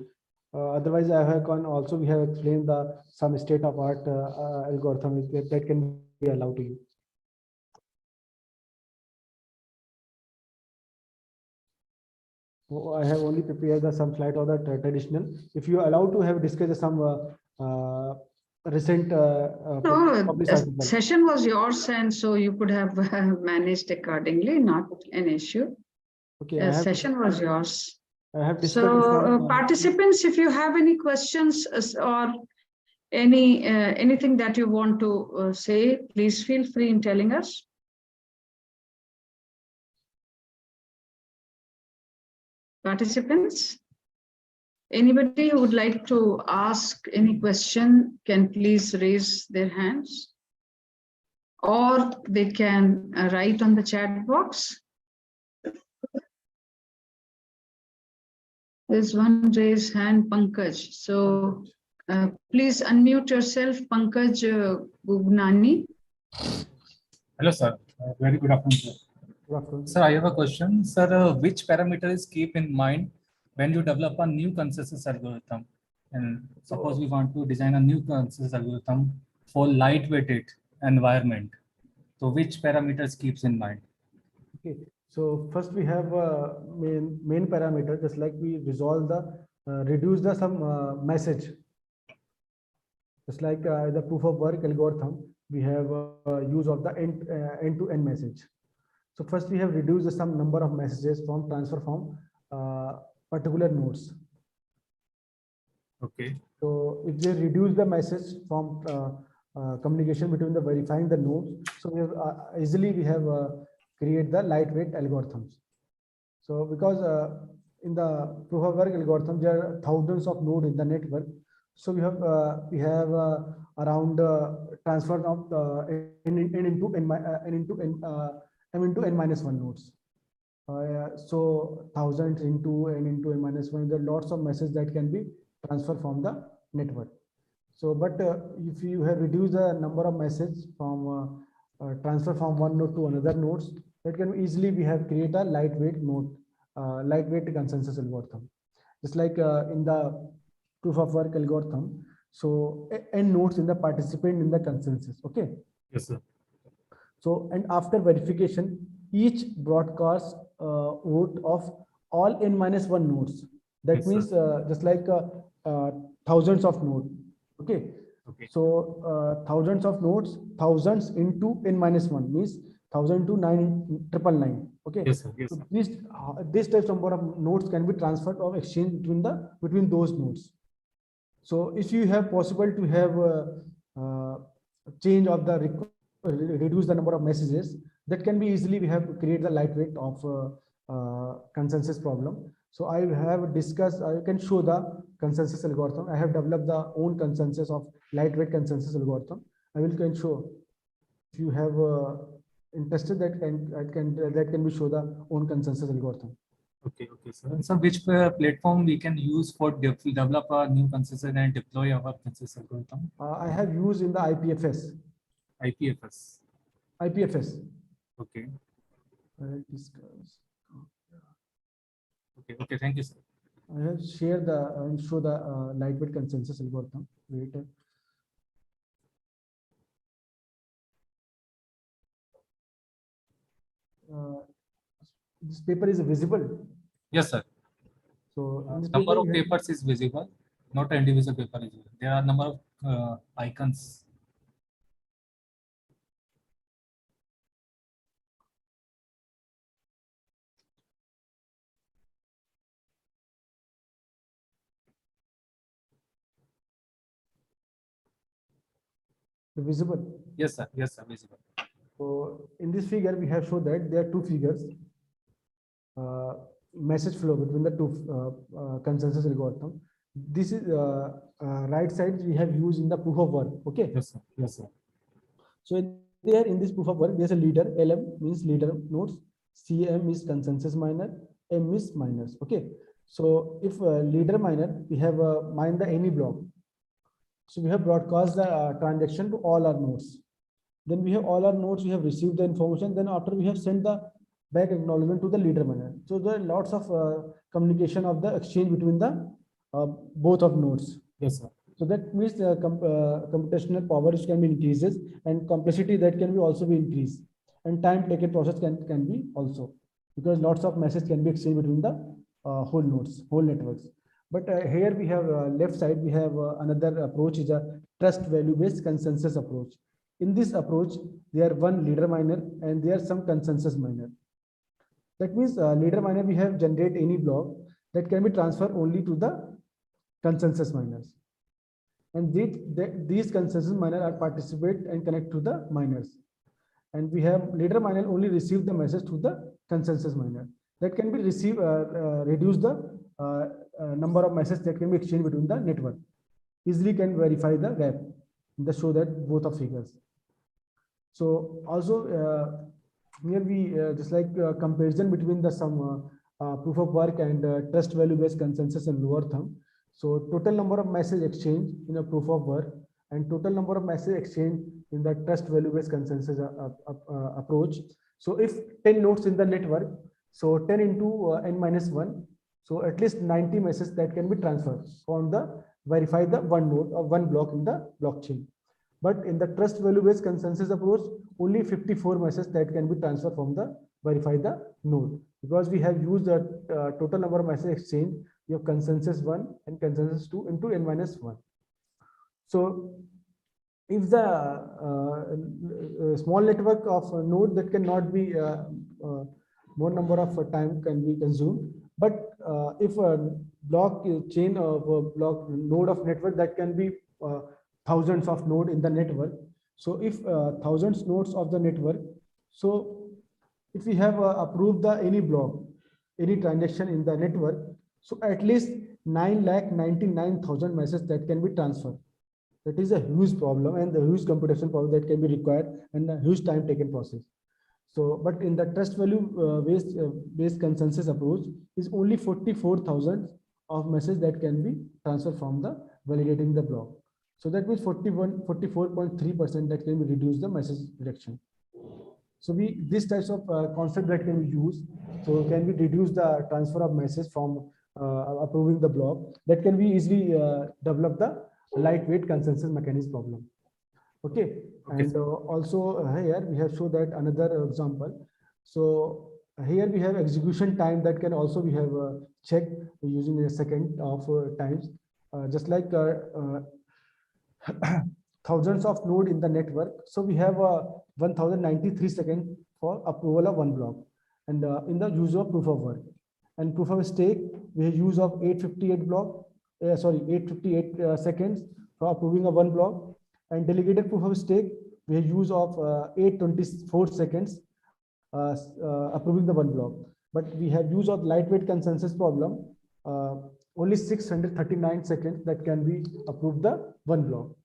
Otherwise, I have also we have explained the some state of art algorithm that can be allowed to you. So I have only prepared the some slide of the traditional. If you allow to have discussed some recent No, published the article. session was yours, and so you could have managed accordingly, not an issue. Okay, The session was yours. I have discussed So some, participants, if you have any questions or anything that you want to say, please feel free in telling us. Participants, anybody who would like to ask any question can please raise their hands, or they can write on the chat box. There's one raised hand, Pankaj. So please unmute yourself, Pankaj Gugnani. Hello, sir. Very good afternoon, sir. Good afternoon. Sir, I have a question. Sir, which parameters keep in mind when you develop a new consensus algorithm? And suppose we want to design a new consensus algorithm for lightweighted environment. So which parameters keeps in mind? Okay, so first we have main parameter, just like we resolve the reduce the some message. Just like the proof of work algorithm, we have use of the end-to-end message. So first we have reduced some number of messages from transfer from particular nodes. Okay. So if they reduce the message from communication between the verifying the nodes. So we have easily we have create the lightweight algorithms. So because in the proof of work algorithm there are thousands of nodes in the network. So we have around transfer of n into m into n minus one nodes. So thousands into n into n minus one. There are lots of messages that can be transferred from the network. So, but if you have reduced the number of messages from transfer from one node to another nodes, that can easily we have create a lightweight node, lightweight consensus algorithm. Just like in the proof of work algorithm. So n nodes in the participant in the consensus. Okay. Yes, sir. So, and after verification, each broadcast vote of all n minus one nodes. That Yes, means just like thousands of nodes. Okay. Okay. So thousands of nodes, thousands into n minus one means 1000 to 9,999. Okay. Yes, sir. Yes, So sir. this type number of nodes can be transferred or exchanged between those nodes. So if you have possible to have change of the reduce the number of messages, that can be easily we have create the lightweight of consensus problem. So I have discussed, I can show the consensus algorithm. I have developed the own consensus of lightweight consensus algorithm. I can show if you have interested that can be show the own consensus algorithm. Okay, okay, sir. And so which platform we can use for develop a new consensus and deploy our consensus algorithm? I have used in the IPFS. IPFS. IPFS. Okay. I'll discuss. Okay, okay. Thank you, sir. I have shared the and show the lightweight consensus algorithm. Wait. This paper is visible. Yes, sir. So in this Number paper, of you have- papers is visible, not an individual paper is visible. There are number of icons. visible. Yes, sir. Yes, sir. Visible. So in this figure, we have shown that there are two figures. Message flow between the two consensus algorithm. This is right side we have used in the proof of work. Okay. Yes, sir. Yes, sir. So there in this proof of work, there's a leader. LM means leader nodes. CM is consensus minor. M is minors. Okay. So if leader minor, we have mine the any block. So we have broadcast the transaction to all our nodes. Then we have all our nodes, we have received the information. Then after we have sent the back acknowledgement to the leader miner. So there are lots of communication of the exchange between the both of nodes. Yes, sir. So that means the computational power which can be increases and complexity that can be also be increased, and time taken process can be also, because lots of messages can be exchanged between the whole nodes, whole networks. But here we have left side we have another approach is a trust value based consensus approach. In this approach, there are one leader miner and there are some consensus miner. That means leader miner we have generate any block that can be transferred only to the consensus miners. And these consensus miners are participate and connect to the miners. And we have leader miner only receive the message to the consensus miner. That can be reduce the number of messages that can be exchanged between the network. Easily can verify the gap. Just show that both of figures. So also here we just like comparison between the some proof of work and trust value based consensus and algorithm. So total number of message exchange in a proof of work and total number of message exchange in the trust value based consensus approach. So if 10 nodes in the network, so 10 into n minus 1, so at least 90 messages that can be transferred on the verify the one node or one block in the blockchain. But in the trust value based consensus approach, only 54 messages that can be transferred from the verify the node, because we have used the total number of message exchange. You have consensus 1 and consensus 2 into n minus 1. So if the small network of a node that cannot be more number of time can be consumed, but if a block chain of a block node of network that can be thousands of node in the network. So if thousands nodes of the network, so if we have approved the any block, any transaction in the network, so at least 9,99,000 messages that can be transferred. That is a huge problem and the huge computation power that can be required and a huge time taken process. So, but in the trust value based consensus approach is only 44,000 of message that can be transferred from the validating the block. So that means 44.3% that can be reduce the message reduction. So these types of concept that can be used. So can we reduce the transfer of message from approving the block that can be easily develop the lightweight consensus mechanism problem. Okay, and also here we have shown that another example. So here we have execution time that can also we have checked using a second of times, just like thousands of node in the network. So we have 1093 seconds for approval of one block, and in the use of proof of work and proof of stake, we have use of 858 seconds for approving of one block, and delegated proof of stake, we have use of 824 seconds approving the one block. But we have use of lightweight consensus problem, only 639 seconds that can be approved the one block.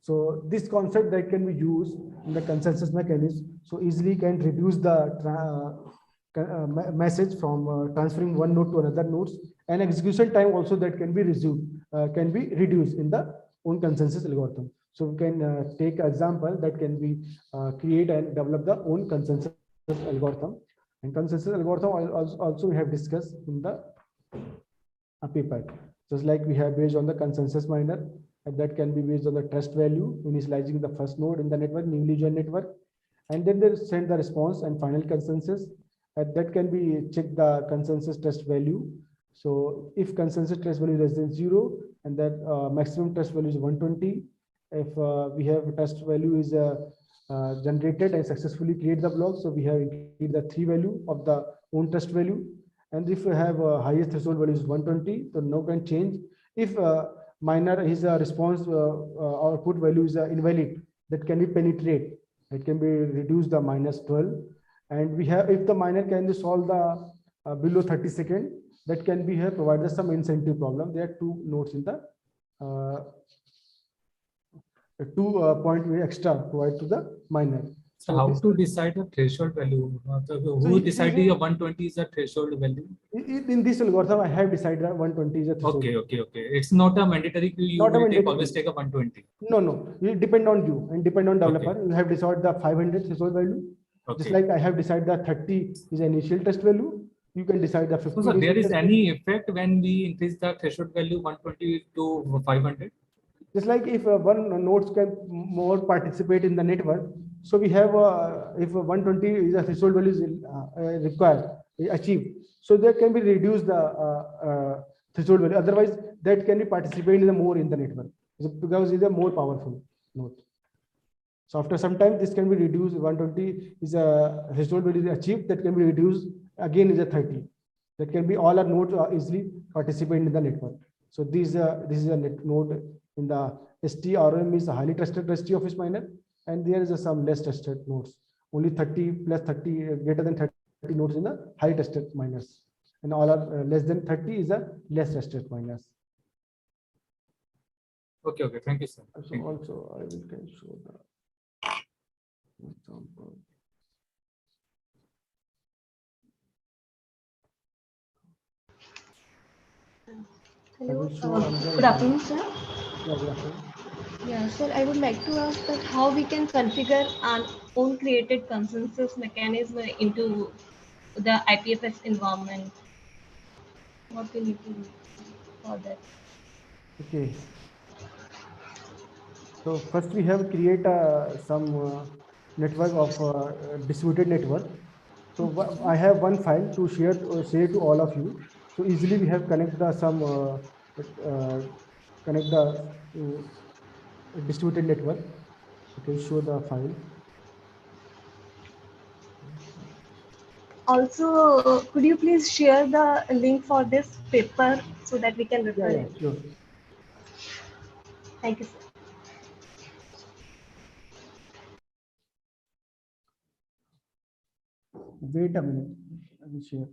So this concept that can be used in the consensus mechanism, so easily can reduce the message from transferring one node to another nodes, and execution time also that can be reduced in the own consensus algorithm. So we can take example that can be create and develop the own consensus algorithm, and consensus algorithm also we have discussed in the paper. Just like we have based on the consensus miner, and that can be based on the trust value, initializing the first node in the network, newly joined network, and then they send the response and final consensus, and that can be check the consensus trust value. So if consensus trust value is less than 0, and that maximum trust value is 120, if we have trust value is generated and successfully create the block, so we have increased the 3 value of the own trust value. And if we have highest threshold value is 120, so no can change. If miner his response output value is invalid, that can be penetrate, it can be reduced the -12. And we have, if the miner can solve the below 30 seconds, that can be here provided some incentive problem. There are 2 nodes in the 2 point extra provide to the miner. So how to decide the threshold value? Who decided the 120 is the threshold value? In this algorithm, I have decided that 120 is a threshold. Okay. It's not a mandatory. You will always take a 120. No. It depend on you and depend on developer. You have decided the 500 threshold value. Just like I have decided the 30 is the initial test value. You can decide the 50. So there is any effect when we increase the threshold value 120 to 500? Just like if one nodes can more participate in the network, so we have if 120 is a threshold value is required achieved, so there can be reduced the threshold value. Otherwise, that can be participate in the more in the network because it is a more powerful node. So after some time, this can be reduced. 120 is a threshold value is achieved, that can be reduced again is a 30. That can be all our nodes easily participate in the network. So this is a node in the STRM is a highly trusted trustee office miner, and there is some less trusted nodes. Only 30 plus 30 greater than 30 nodes in the high trusted miners, and all are less than 30 is a less trusted miners. Okay. Thank you, sir. So also I will can show the example. Hello, good afternoon, sir. Yeah, good afternoon. Yeah, sir, I would like to ask that how we can configure our own created consensus mechanism into the IPFS environment. What we need to do for that? Okay. So first we have create some network of distributed network. So I have one file to share to all of you. So easily we have connect the distributed network. You can show the file. Also, could you please share the link for this paper so that we can refer Yeah, it? sure. Thank you, sir. Wait a minute. Let me share.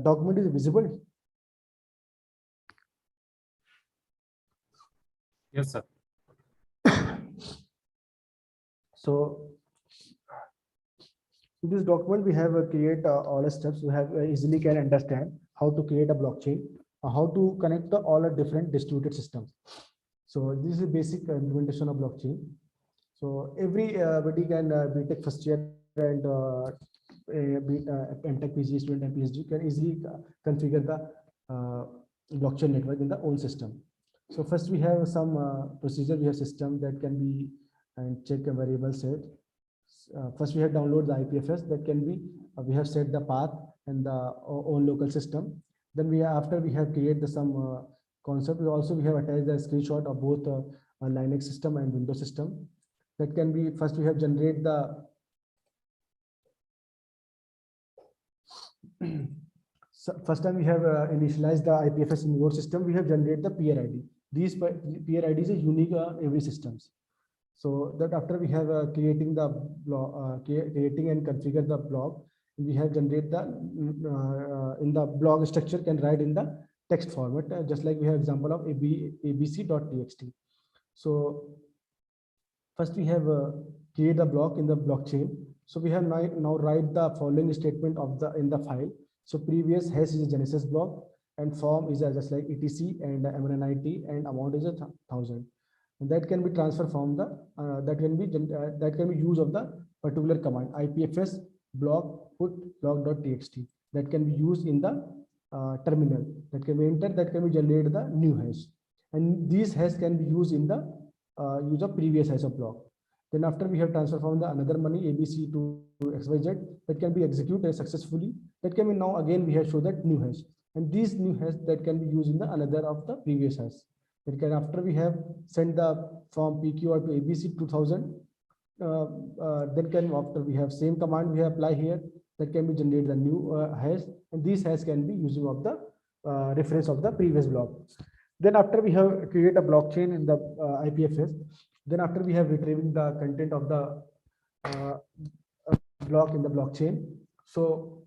Document is visible. Yes, sir. So in this document, we have create all the steps. We have easily can understand how to create a blockchain, how to connect all the different distributed systems. So this is a basic implementation of blockchain. So everybody can be tech first year and be MTech PG student and PhD can easily configure the blockchain network in the own system. So first we have some procedure. We have system that can be and check a variable set. First we have download the IPFS that can be we have set the path and the own local system. Then we after we have created some concept. We have attached the screenshot of both Linux system and Windows system. That can be first we have generate the so first time we have initialized the IPFS in your system. We have generated the peer ID. These peer IDs is unique every systems. So that after we have creating the blog, creating and configure the blog, we have generate the in the blog structure can write in the text format, just like we have example of abc.txt. So first we have create a block in the blockchain. So we have now write the following statement of the in the file. So previous hash is a Genesis block and form is just like etc and MNIT and amount is 1,000. And that can be transferred from the that can be use of the particular command IPFS block put block.txt that can be used in the terminal that can be entered that can be generated the new hash, and these hash can be used in the use of previous hash of block. Then after we have transferred from the another money ABC to XYZ that can be executed successfully. That can be now again we have shown that new hash, and these new hash that can be used in the another of the previous hash. That can after we have sent the from PQR to ABC 2000. Then can after we have same command we have apply here that can be generated the new hash, and these hash can be using of the reference of the previous block. Then after we have create a blockchain in the IPFS, then after we have retrieving the content of the block in the blockchain. So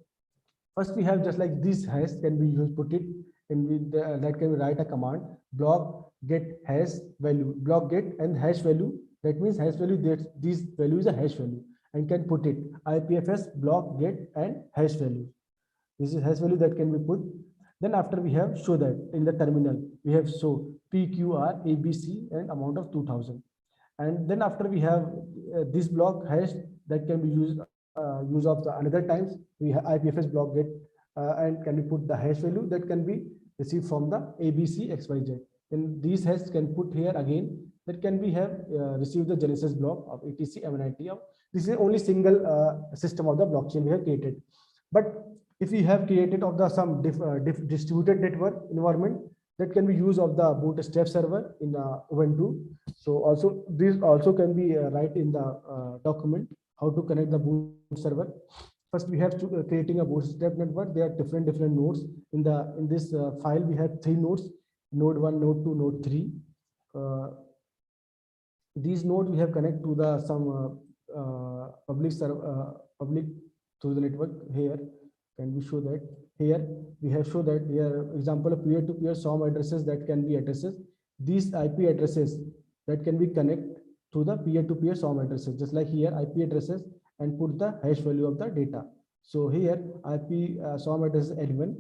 first we have just like this hash can be used, put it in with the, that can be write a command block get hash value, block get and hash value. That means hash value that this value is a hash value and can put it IPFS block get and hash value. This is hash value that can be put. Then after we have show that in the terminal we have show PQR ABC and amount of 2,000. And then after we have this block hash that can be used use of the another times we have IPFS block get and can be put the hash value that can be received from the ABC XYZ. Then these hash can put here again that can be have received the Genesis block of etc MNIT of this is only single system of the blockchain we have created. But if we have created of the some distributed network environment that can be used of the bootstrap server in Ubuntu. So also this also can be write in the document how to connect the boot server. First we have to creating a bootstrap network. There are different nodes in this file. We have 3 nodes: node 1, node 2, node 3. These nodes we have connect to the some public server public through the network. Here can we show that here we have show that here example of peer-to-peer SOM addresses that can be addresses. These IP addresses that can be connect to the peer-to-peer SOM addresses, just like here IP addresses and put the hash value of the data. So here IP SOM address is N1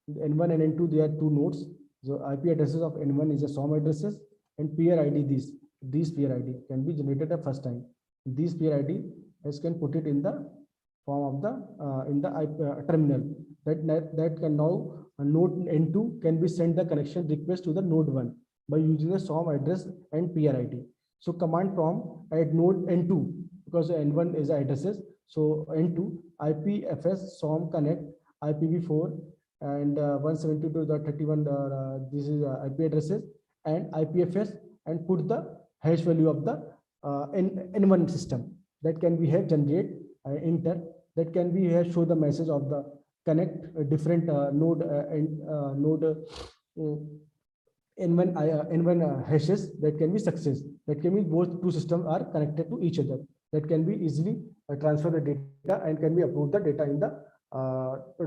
and N2, they are 2 nodes. So IP addresses of N1 is a SOM addresses and peer ID these peer ID can be generated the first time. These peer ID as can put it in the form of the in the terminal. That can now node N2 can be sent the connection request to the node 1 by using the SOM address and PRID. So command prompt at node N2, because N1 is addresses. So N2 IPFS SOM connect IPv4 and 172.31 this is IP addresses and IPFS, and put the hash value of the N1 system. That can be have generate inter, that can be here show the message of the connect different node and node N1 hashes that can be success. That can be both two systems are connected to each other. That can be easily transfer the data and can be upload the data in the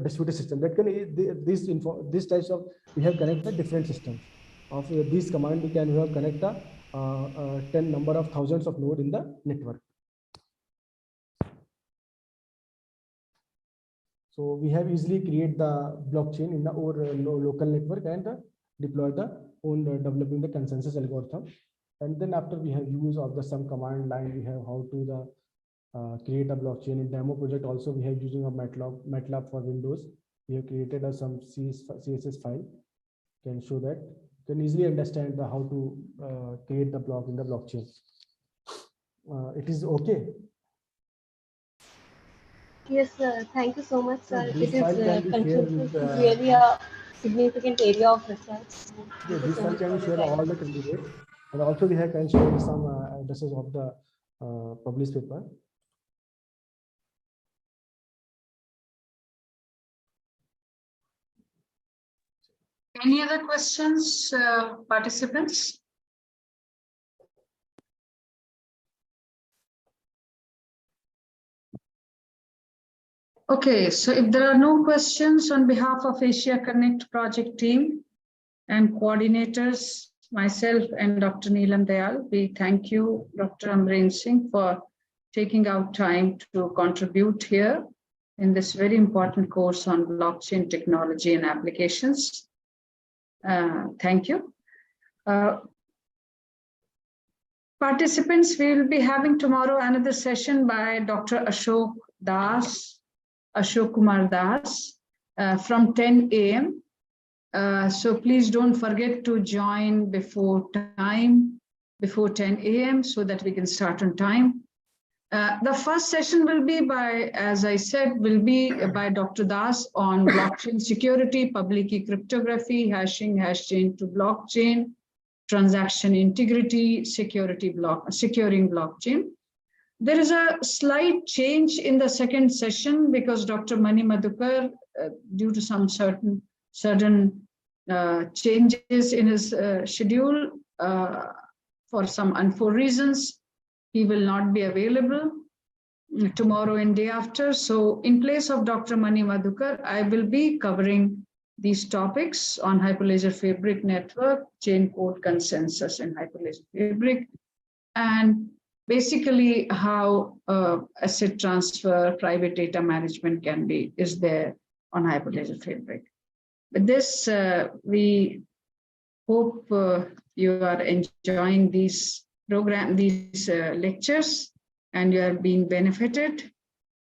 distributed system. That can this types of we have connected different systems. Of this command we can have connect the 10 number of thousands of node in the network. So we have easily create the blockchain in the our local network and deploy the own developing the consensus algorithm. And then after we have use of the some command line, we have how to the create a blockchain. In demo project also we have using a MATLAB for Windows. We have created some CSS file. Can show that can easily understand the how to create the block in the blockchain. It is okay. Yes, sir. Thank you so much, sir. This It is file can be shared consensus with, is really a significant area of research. Thank you this so file much can for be your shared all time. the candidates, and also we have can share some addresses of the published paper. Any other questions, participants? Okay, so if there are no questions, on behalf of Asia Connect project team and coordinators, myself and Dr. Neelam Dayal, we thank you, Dr. Amreen Singh, for taking out time to contribute here in this very important course on blockchain technology and applications. Thank you. Participants, we will be having tomorrow another session by Dr. Ashok Kumar Das from 10 a.m. So please don't forget to join before 10 a.m. so that we can start on time. The first session will be by, as I said, will be by Dr. Das on blockchain security, public key cryptography, hashing, hash chain to blockchain, transaction integrity, securing blockchain. There is a slight change in the second session because Dr. Mani Madhukar, due to some certain changes in his schedule for some unforeseen reasons, he will not be available tomorrow and day after. So in place of Dr. Mani Madhukar, I will be covering these topics on Hyperledger Fabric network, chain code consensus and Hyperledger Fabric, and basically how asset transfer, private data management is there on Hyperledger Fabric. With this, we hope you are enjoying these lectures and you are being benefited.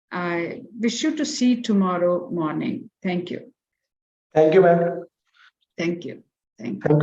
I wish you to see tomorrow morning. Thank you. Thank you, ma'am. Thank you. Thank you. Thank you.